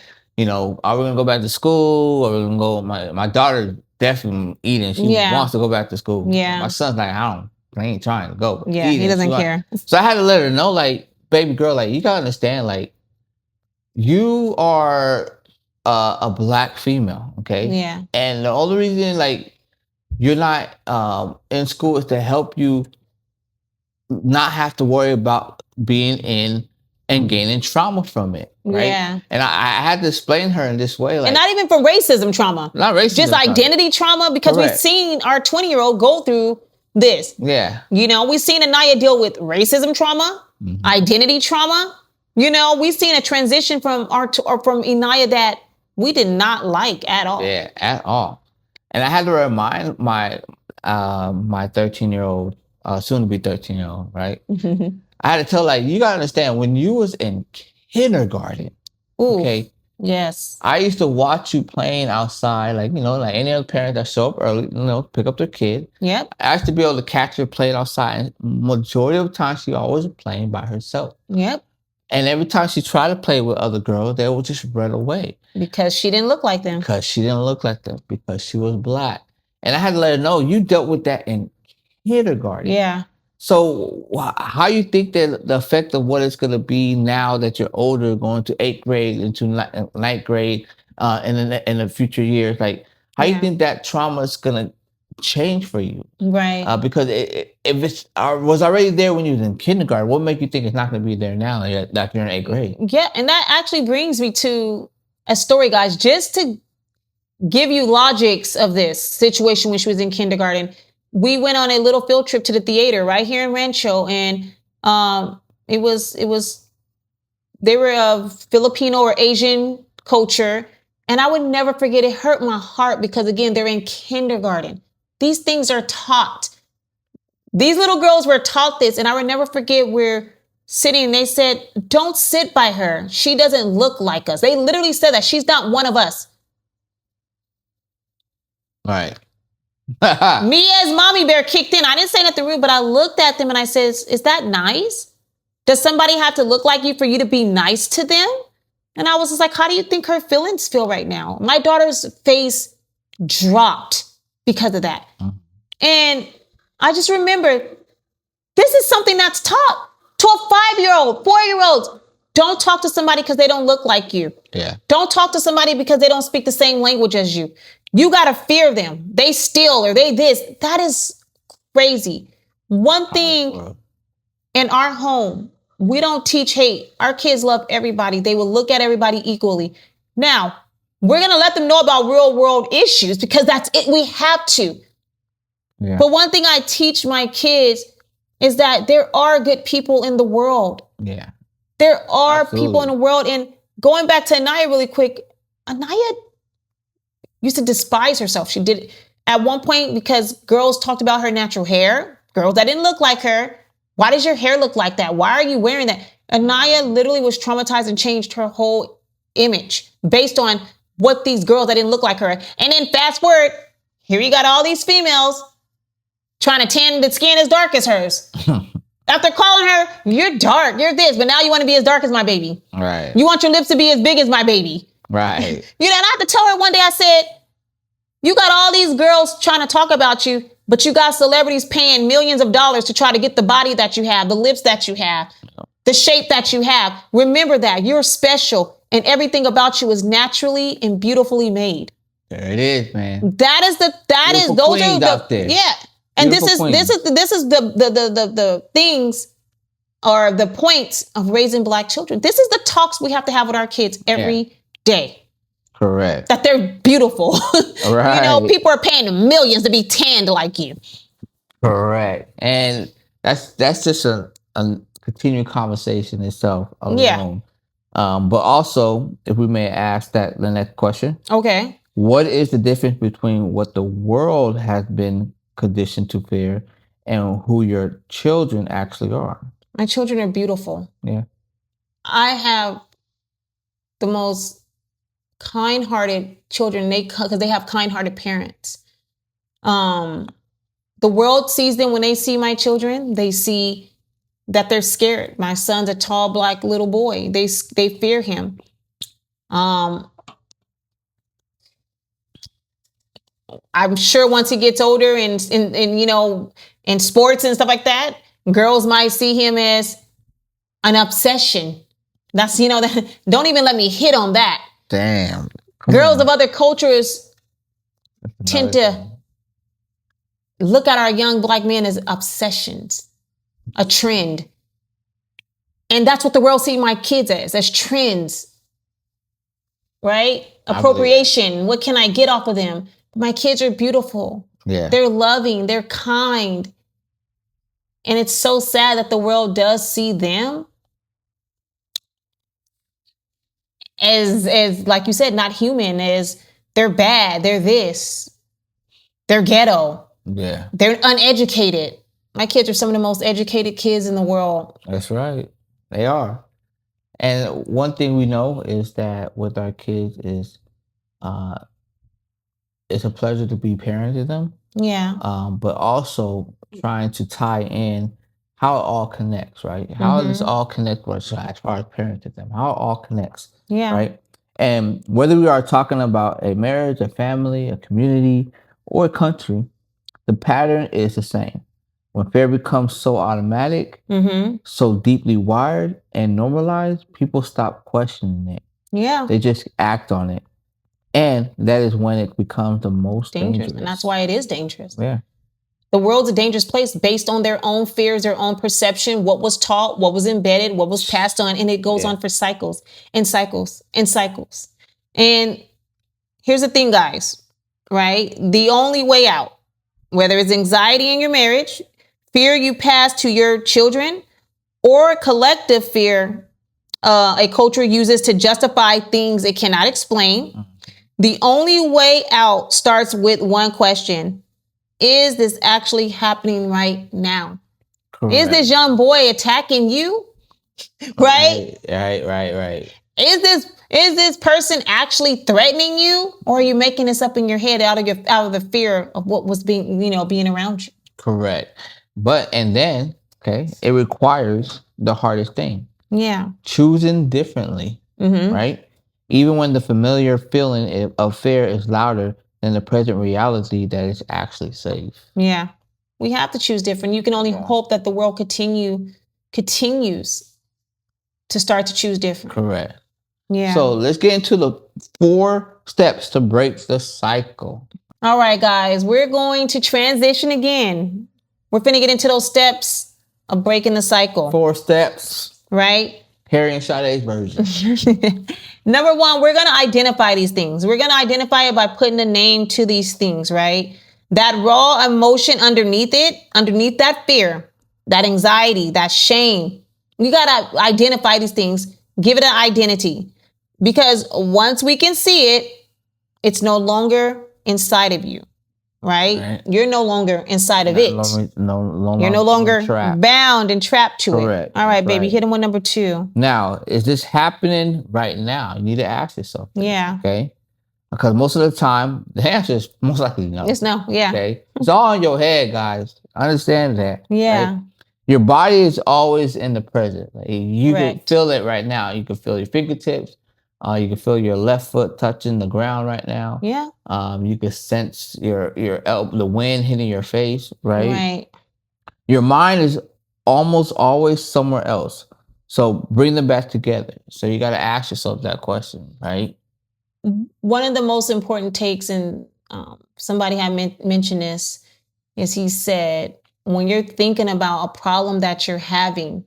Speaker 2: are we gonna go back to school, or are we gonna go? My daughter definitely eating. She wants to go back to school. My son's like, I ain't trying to go. But
Speaker 3: he doesn't care.
Speaker 2: So I had to let her know, like, baby girl, like, you gotta understand, like, you are a Black female, okay?
Speaker 3: Yeah.
Speaker 2: And the only reason, like, you're not in school is to help you not have to worry about being in and gaining trauma from it, right?
Speaker 3: Yeah.
Speaker 2: And I had to explain her in this way. Like,
Speaker 3: and not even from racism trauma.
Speaker 2: Not racism.
Speaker 3: Just identity trauma, because we've seen our 20-year-old go through this.
Speaker 2: Yeah.
Speaker 3: We've seen Anaya deal with racism trauma, identity trauma. We've seen a transition from Anaya that we did not like at all.
Speaker 2: Yeah, at all. And I had to remind my 13-year-old, soon to be 13-year-old, right? I had to tell, like, you gotta understand, when you was in kindergarten, okay?
Speaker 3: Yes.
Speaker 2: I used to watch you playing outside, like, like any other parent that show up early, pick up their kid.
Speaker 3: Yep.
Speaker 2: I used to be able to catch her playing outside. And majority of the time, she always was playing by herself.
Speaker 3: Yep.
Speaker 2: And every time she tried to play with other girls, they would just run away.
Speaker 3: Because she didn't look like them.
Speaker 2: Because she was Black. And I had to let her know, you dealt with that in kindergarten.
Speaker 3: Yeah.
Speaker 2: So how you think that the effect of what it's going to be now that you're older, going to 8th grade, into 9th grade, in the future years, like, how you think that trauma is going to change for you?
Speaker 3: Right.
Speaker 2: Because if it was already there when you was in kindergarten, what make you think it's not going to be there now that you're in 8th grade?
Speaker 3: Yeah, and that actually brings me to a story, guys, just to give you logics of this situation when she was in kindergarten. We went on a little field trip to the theater right here in Rancho, and they were of Filipino or Asian culture, and I would never forget. It hurt my heart because, again, they're in kindergarten. These things are taught. These little girls were taught this, and I would never forget. We're sitting, and they said, "Don't sit by her. She doesn't look like us." They literally said that. She's not one of us.
Speaker 2: Right.
Speaker 3: Me as mommy bear kicked in. I didn't say nothing rude, but I looked at them and I said, is that nice? Does somebody have to look like you for you to be nice to them? And I was just like, how do you think her feelings feel right now? My daughter's face dropped because of that. And I just remember, this is something that's taught to a 5-year-old, 4-year-olds. Don't talk to somebody because they don't look like you.
Speaker 2: Yeah.
Speaker 3: Don't talk to somebody because they don't speak the same language as you. You got to fear them. They steal or they this. That is crazy. One thing in our home, we don't teach hate. Our kids love everybody. They will look at everybody equally. Now, we're going to let them know about real world issues because that's it. We have to. Yeah. But one thing I teach my kids is that there are good people in the world.
Speaker 2: Yeah.
Speaker 3: There are people in the world. And going back to Anaya really quick, Anaya used to despise herself. She did it at one point because girls talked about her natural hair. Girls that didn't look like her. Why does your hair look like that? Why are you wearing that? Anaya literally was traumatized and changed her whole image based on what these girls that didn't look like her. And then fast forward, here you got all these females trying to tan the skin as dark as hers. After calling her, you're dark, you're this, but now you want to be as dark as my baby.
Speaker 2: Right.
Speaker 3: You want your lips to be as big as my baby.
Speaker 2: Right.
Speaker 3: And I had to tell her one day, I said, You got all these girls trying to talk about you, but you got celebrities paying millions of dollars to try to get the body that you have, the lips that you have, the shape that you have. Remember that you're special and everything about you is naturally and beautifully made.
Speaker 2: There it is, man.
Speaker 3: Those are the, yeah. And this is the things or the points of raising Black children. This is the talks we have to have with our kids every day.
Speaker 2: Correct.
Speaker 3: That they're beautiful.
Speaker 2: Right.
Speaker 3: You know, people are paying millions to be tanned like you.
Speaker 2: Correct. And that's just a continuing conversation itself alone. Yeah. But also, if we may ask the next question.
Speaker 3: Okay.
Speaker 2: What is the difference between what the world has been conditioned to fear and who your children actually are?
Speaker 3: My children are beautiful.
Speaker 2: Yeah.
Speaker 3: I have the most kind-hearted children because they have kind-hearted parents. The world sees them when they see my children. They see that they're scared. My son's a tall Black little boy. They fear him. I'm sure once he gets older and you know, in sports and stuff like that, girls might see him as an obsession. That's, you know, don't even let me hit on that.
Speaker 2: Damn.
Speaker 3: Girls of other cultures tend to look at our young Black men as obsessions, a trend. And that's what the world sees my kids as trends, right? Appropriation. What can I get off of them? My kids are beautiful.
Speaker 2: Yeah.
Speaker 3: They're loving. They're kind. And it's so sad that the world does see them as like you said, not human, as they're bad, they're this, they're ghetto.
Speaker 2: Yeah.
Speaker 3: They're uneducated. My kids are some of the most educated kids in the world.
Speaker 2: That's right. They are. And one thing we know is that with our kids is it's a pleasure to be parent to them.
Speaker 3: Yeah.
Speaker 2: But also trying to tie in how it all connects, right? How does all connect as far as parenting them? How it all connects.
Speaker 3: Yeah.
Speaker 2: Right. And whether we are talking about a marriage, a family, a community, or a country, the pattern is the same. When fear becomes so automatic, so deeply wired and normalized, people stop questioning it.
Speaker 3: Yeah.
Speaker 2: They just act on it. And that is when it becomes the most dangerous.
Speaker 3: And that's why it is dangerous.
Speaker 2: Yeah.
Speaker 3: The world's a dangerous place based on their own fears, their own perception, what was taught, what was embedded, what was passed on. And it goes on for cycles and cycles and cycles. And here's the thing, guys, right? The only way out, whether it's anxiety in your marriage, fear you pass to your children, or collective fear a culture uses to justify things it cannot explain, the only way out starts with one question. Is this actually happening right now? Correct. Is this young boy attacking you? Right?
Speaker 2: Right.
Speaker 3: Is this person actually threatening you, or are you making this up in your head out of the fear of what was being around you?
Speaker 2: Correct. And then, it requires the hardest thing.
Speaker 3: Yeah.
Speaker 2: Choosing differently, right? Even when the familiar feeling of fear is louder than the present reality that is actually safe.
Speaker 3: Yeah. We have to choose different. You can only hope that the world continues to start to choose different.
Speaker 2: Correct.
Speaker 3: Yeah.
Speaker 2: So let's get into the 4 steps to break the cycle.
Speaker 3: All right, guys, we're going to transition again. We're finna get into those steps of breaking the cycle.
Speaker 2: 4 steps.
Speaker 3: Right?
Speaker 2: Harry and Sade's version.
Speaker 3: Number 1, we're going to identify these things. We're going to identify it by putting a name to these things, right? That raw emotion underneath that fear, that anxiety, that shame. You got to identify these things, give it an identity. Because once we can see it, it's no longer inside of you, right? You're no longer inside of it. You're no longer bound and trapped to it. All right, baby, hit him with number 2.
Speaker 2: Now, is this happening right now? You need to ask yourself this, okay? Because most of the time, the answer is most likely no.
Speaker 3: It's no, yeah.
Speaker 2: Okay? It's all in your head, guys. Understand that.
Speaker 3: Yeah.
Speaker 2: Right? Your body is always in the present. Like, you can feel it right now. You can feel your fingertips. You can feel your left foot touching the ground right now.
Speaker 3: Yeah.
Speaker 2: You can sense the wind hitting your face, right?
Speaker 3: Right.
Speaker 2: Your mind is almost always somewhere else. So bring them back together. So you got to ask yourself that question, right?
Speaker 3: One of the most important takes, and somebody had mentioned this, is he said, when you're thinking about a problem that you're having,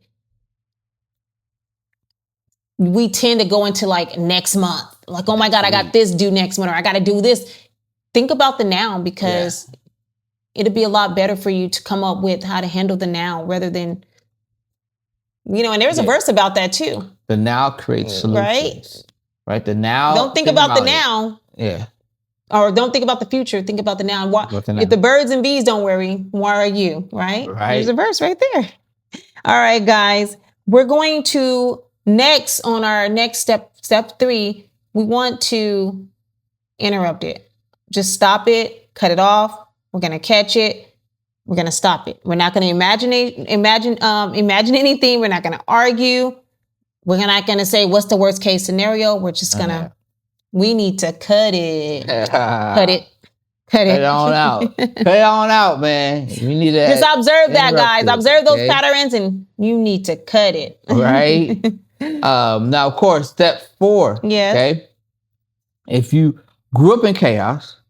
Speaker 3: we tend to go into like next month. Like, oh my God, I got this due next month, or I got to do this. Think about the now, because it'd be a lot better for you to come up with how to handle the now rather than, and there's a verse about that too.
Speaker 2: The now creates solutions. Right? The now.
Speaker 3: Don't think about the now.
Speaker 2: Yeah.
Speaker 3: Or don't think about the future. Think about the now. If the birds and bees don't worry, why are you? Right? There's a verse right there. All right, guys. We're going to next on our next step 3. We want to interrupt it. Just stop it. Cut it off. We're going to catch it. We're going to stop it. We're not going to imagine anything. We're not going to argue. We're not going to say, what's the worst case scenario? We're just going to, we need to cut it. Cut it.
Speaker 2: Cut it on out. Cut it on out, man. You need to
Speaker 3: just observe that, guys. Observe those patterns, and you need to cut it.
Speaker 2: Right. Now, of course, step 4.
Speaker 3: Yes.
Speaker 2: Okay. If you grew up in chaos,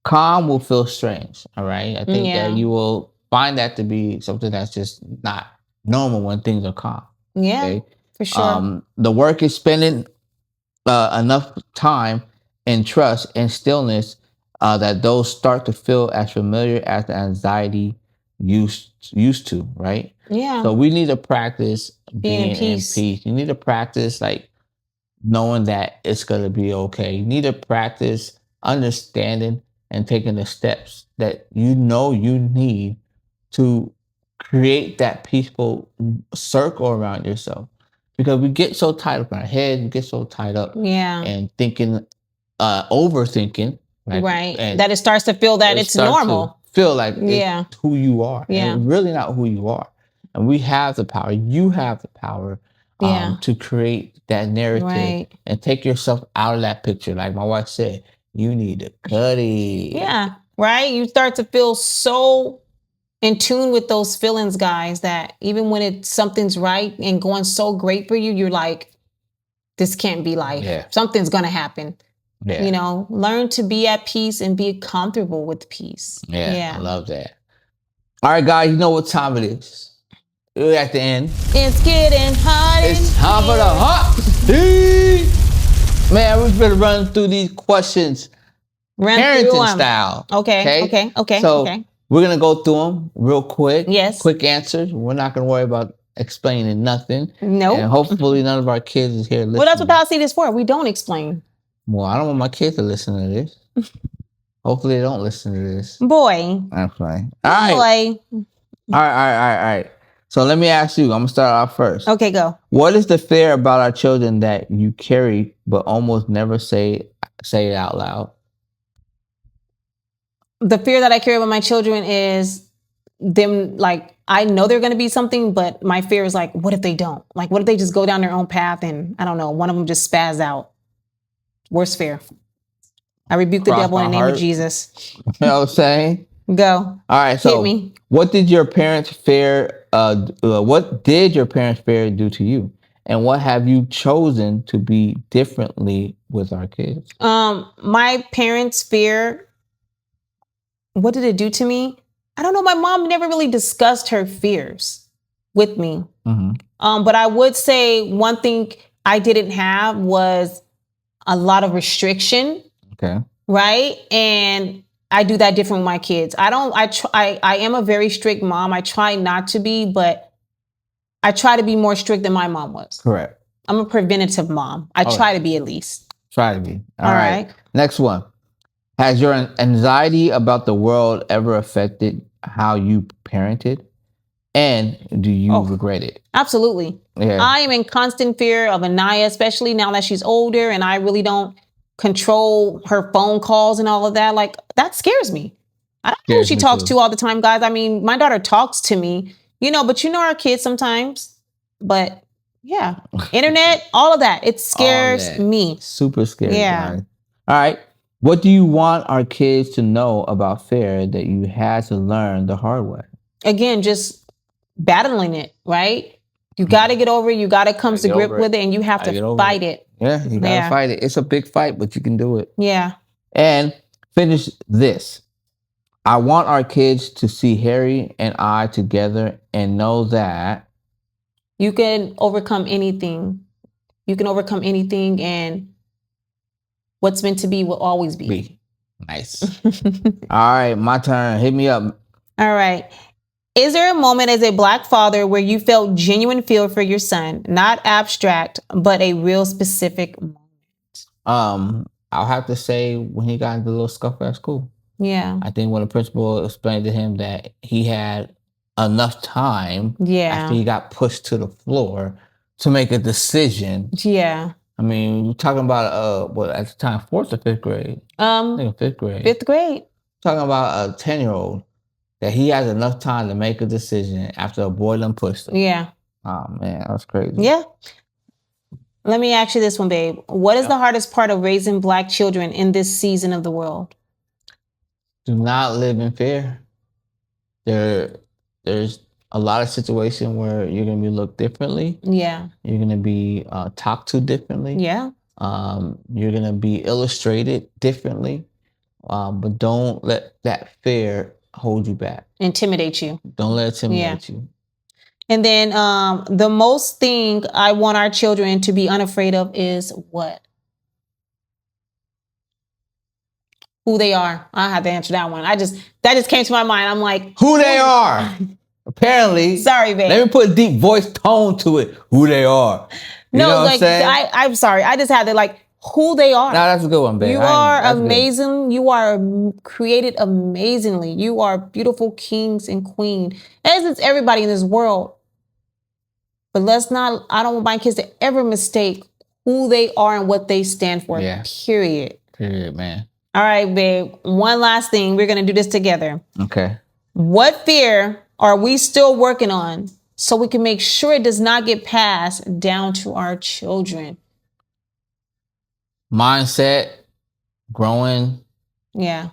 Speaker 2: calm will feel strange. All right. I think that you will find that to be something that's just not normal when things are calm.
Speaker 3: Yeah. Okay? For sure.
Speaker 2: The work is spending enough time in trust and stillness that those start to feel as familiar as the anxiety used to, right?
Speaker 3: Yeah.
Speaker 2: So we need to practice being in peace. You need to practice like knowing that it's gonna be okay. You need to practice understanding and taking the steps that you need to create that peaceful circle around yourself. Because we get so tied up in our head, we get so tied up and thinking, overthinking.
Speaker 3: Right. And that it starts to feel that it's normal.
Speaker 2: Feel like it's who you are. Yeah. And it's really not who you are. And we have the power. You have the power to create that narrative and take yourself out of that picture. Like my wife said, you need to cut it.
Speaker 3: Yeah. Right. You start to feel so in tune with those feelings, guys, that even when something's right and going so great for you, you're like, this can't be life. Yeah. Something's going to happen. Yeah. Learn to be at peace and be comfortable with peace.
Speaker 2: Yeah. I love that. All right, guys, you know what time it is. We're at the end.
Speaker 3: It's getting hot.
Speaker 2: It's time for the hot seat. Man, we've been running through these questions. Parenting style.
Speaker 3: Okay.
Speaker 2: So we're going to go through them real quick.
Speaker 3: Yes.
Speaker 2: Quick answers. We're not going to worry about explaining nothing.
Speaker 3: Nope.
Speaker 2: And hopefully none of our kids is here listening.
Speaker 3: Well, that's what I'll see this for. We don't explain.
Speaker 2: Well, I don't want my kids to listen to this. Hopefully they don't listen to this.
Speaker 3: Boy.
Speaker 2: I'm playing. All right.
Speaker 3: Boy.
Speaker 2: All right. So let me ask you. I'm going to start off first.
Speaker 3: Okay, go.
Speaker 2: What is the fear about our children that you carry but almost never say it out loud?
Speaker 3: The fear that I carry about my children is them, like, I know they're going to be something, but my fear is like, what if they don't? Like, what if they just go down their own path and, I don't know, one of them just spaz out? Worst fear. I rebuke the devil in the name of Jesus.
Speaker 2: You know what I'm saying?
Speaker 3: Go.
Speaker 2: All right, so
Speaker 3: hit me.
Speaker 2: What did your parents fear do to you? And what have you chosen to be differently with our kids?
Speaker 3: My parents' fear, what did it do to me? I don't know. My mom never really discussed her fears with me. Mm-hmm. But I would say one thing I didn't have was a lot of restriction.
Speaker 2: Okay.
Speaker 3: Right? And I do that different with my kids. I am a very strict mom. I try not to be, but I try to be more strict than my mom was.
Speaker 2: Correct.
Speaker 3: I'm a preventative mom. I try to be at least.
Speaker 2: Try to be. All right. Next one. Has your anxiety about the world ever affected how you parented? And do you regret it?
Speaker 3: Absolutely.
Speaker 2: Yeah.
Speaker 3: I am in constant fear of Anaya, especially now that she's older and I really don't control her phone calls and all of that. Like, that scares me. I don't know who she talks to all the time, guys. I mean, my daughter talks to me, but our kids sometimes. But Yeah. Internet, all of that. It scares me.
Speaker 2: Super scary.
Speaker 3: Yeah.
Speaker 2: Guys. All right. What do you want our kids to know about fear that you had to learn the hard way?
Speaker 3: Again, just battling it, right? You got to get over it. You got to come to grip with it, and you have to fight it.
Speaker 2: Yeah, you got to fight it. It's a big fight, but you can do it.
Speaker 3: Yeah.
Speaker 2: And finish this. I want our kids to see Harry and I together and know that
Speaker 3: you can overcome anything. You can overcome anything, and what's meant to be will always be.
Speaker 2: Nice. All right, my turn. Hit me up.
Speaker 3: All right. Is there a moment as a Black father where you felt genuine fear for your son, not abstract, but a real specific moment?
Speaker 2: I'll have to say when he got into a little scuffle at school.
Speaker 3: Yeah.
Speaker 2: I think when the principal explained to him that he had enough time after he got pushed to the floor to make a decision.
Speaker 3: Yeah.
Speaker 2: I mean, we're talking about what at the time, 4th or 5th grade? I think 5th grade.
Speaker 3: 5th grade.
Speaker 2: Talking about a 10-year-old that he has enough time to make a decision after a boy done pushed him.
Speaker 3: Yeah.
Speaker 2: Oh man, that was crazy.
Speaker 3: Yeah. Let me ask you this one, babe. What is the hardest part of raising Black children in this season of the world?
Speaker 2: Do not live in fear. There's a lot of situations where you're gonna be looked differently.
Speaker 3: Yeah.
Speaker 2: You're gonna be talked to differently.
Speaker 3: Yeah.
Speaker 2: You're gonna be illustrated differently. But don't let that fear hold you back.
Speaker 3: Intimidate you.
Speaker 2: Don't let it intimidate you.
Speaker 3: And then the most thing I want our children to be unafraid of is what? Who they are. I have to answer that one. That just came to my mind. I'm like,
Speaker 2: who they are. Apparently.
Speaker 3: Sorry, babe.
Speaker 2: Let me put a deep voice tone to it. Who they are. You know what I'm saying?
Speaker 3: I'm sorry. I just had to who they are.
Speaker 2: No, that's a good one, babe.
Speaker 3: You are amazing. Good. You are created amazingly. You are beautiful kings and queen, as is everybody in this world. But I don't want my kids to ever mistake who they are and what they stand for. Yeah. Period,
Speaker 2: man.
Speaker 3: All right, babe. One last thing. We're going to do this together.
Speaker 2: Okay.
Speaker 3: What fear are we still working on so we can make sure it does not get passed down to our children?
Speaker 2: Mindset, growing.
Speaker 3: Yeah.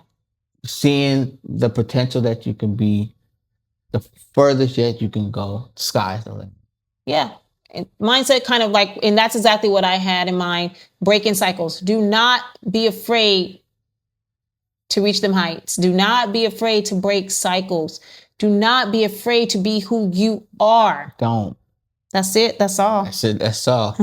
Speaker 2: Seeing the potential that you can be, the furthest yet you can go. Sky's the limit.
Speaker 3: Yeah. Mindset kind of and that's exactly what I had in mind. Breaking cycles. Do not be afraid to reach them heights. Do not be afraid to break cycles. Do not be afraid to be who you are.
Speaker 2: Don't.
Speaker 3: That's it. That's all.
Speaker 2: That's it. That's all.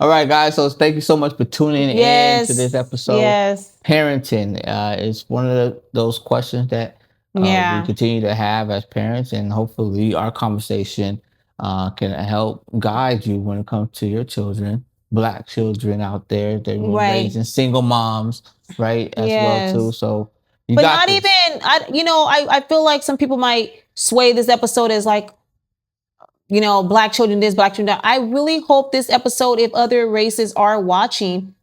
Speaker 2: All right, guys. So thank you so much for tuning in to this episode.
Speaker 3: Yes.
Speaker 2: Parenting is one of those questions that we continue to have as parents, and hopefully our conversation can help guide you when it comes to your children, Black children out there that are raising single moms, right? As well too. So,
Speaker 3: but not even. I feel like some people might sway this episode as Black children this, Black children that. I really hope this episode, if other races are watching,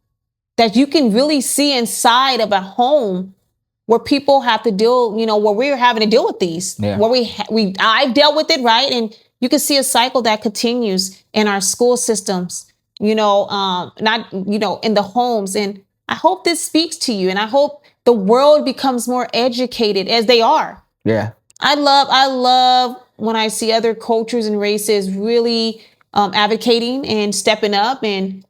Speaker 3: that you can really see inside of a home where people have to deal, where we're having to deal with these, where I've dealt with it, right? And you can see a cycle that continues in our school systems, in the homes. And I hope this speaks to you, and I hope the world becomes more educated as they are.
Speaker 2: Yeah.
Speaker 3: I love when I see other cultures and races really advocating and stepping up and,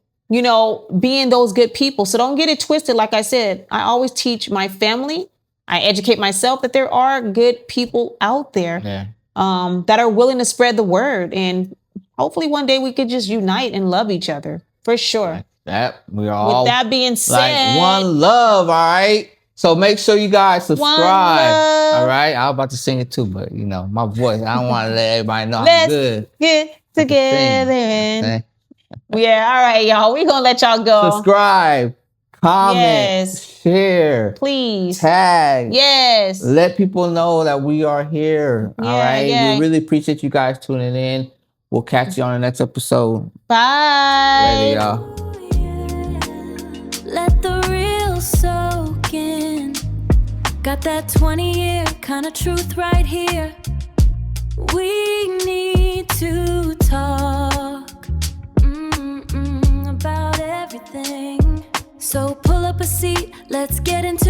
Speaker 3: being those good people. So don't get it twisted. Like I said, I always teach my family. I educate myself that there are good people out there that are willing to spread the word. And hopefully one day we could just unite and love each other for sure.
Speaker 2: Like that we are all.
Speaker 3: With that being said,
Speaker 2: one love. All right. So make sure you guys subscribe. All right. I was about to sing it too, but my voice, I don't want to let everybody know I'm good.
Speaker 3: Get together. And all right, y'all. We're going to let y'all go.
Speaker 2: Subscribe, comment, share.
Speaker 3: Please.
Speaker 2: Tag.
Speaker 3: Yes.
Speaker 2: Let people know that we are here. All right. We really appreciate you guys tuning in. We'll catch you on the next episode.
Speaker 3: Bye.
Speaker 2: Later, y'all.
Speaker 1: Let the real soak in. Got that 20-year kind of truth right here. We need need to talk about everything. So pull up a seat, let's get into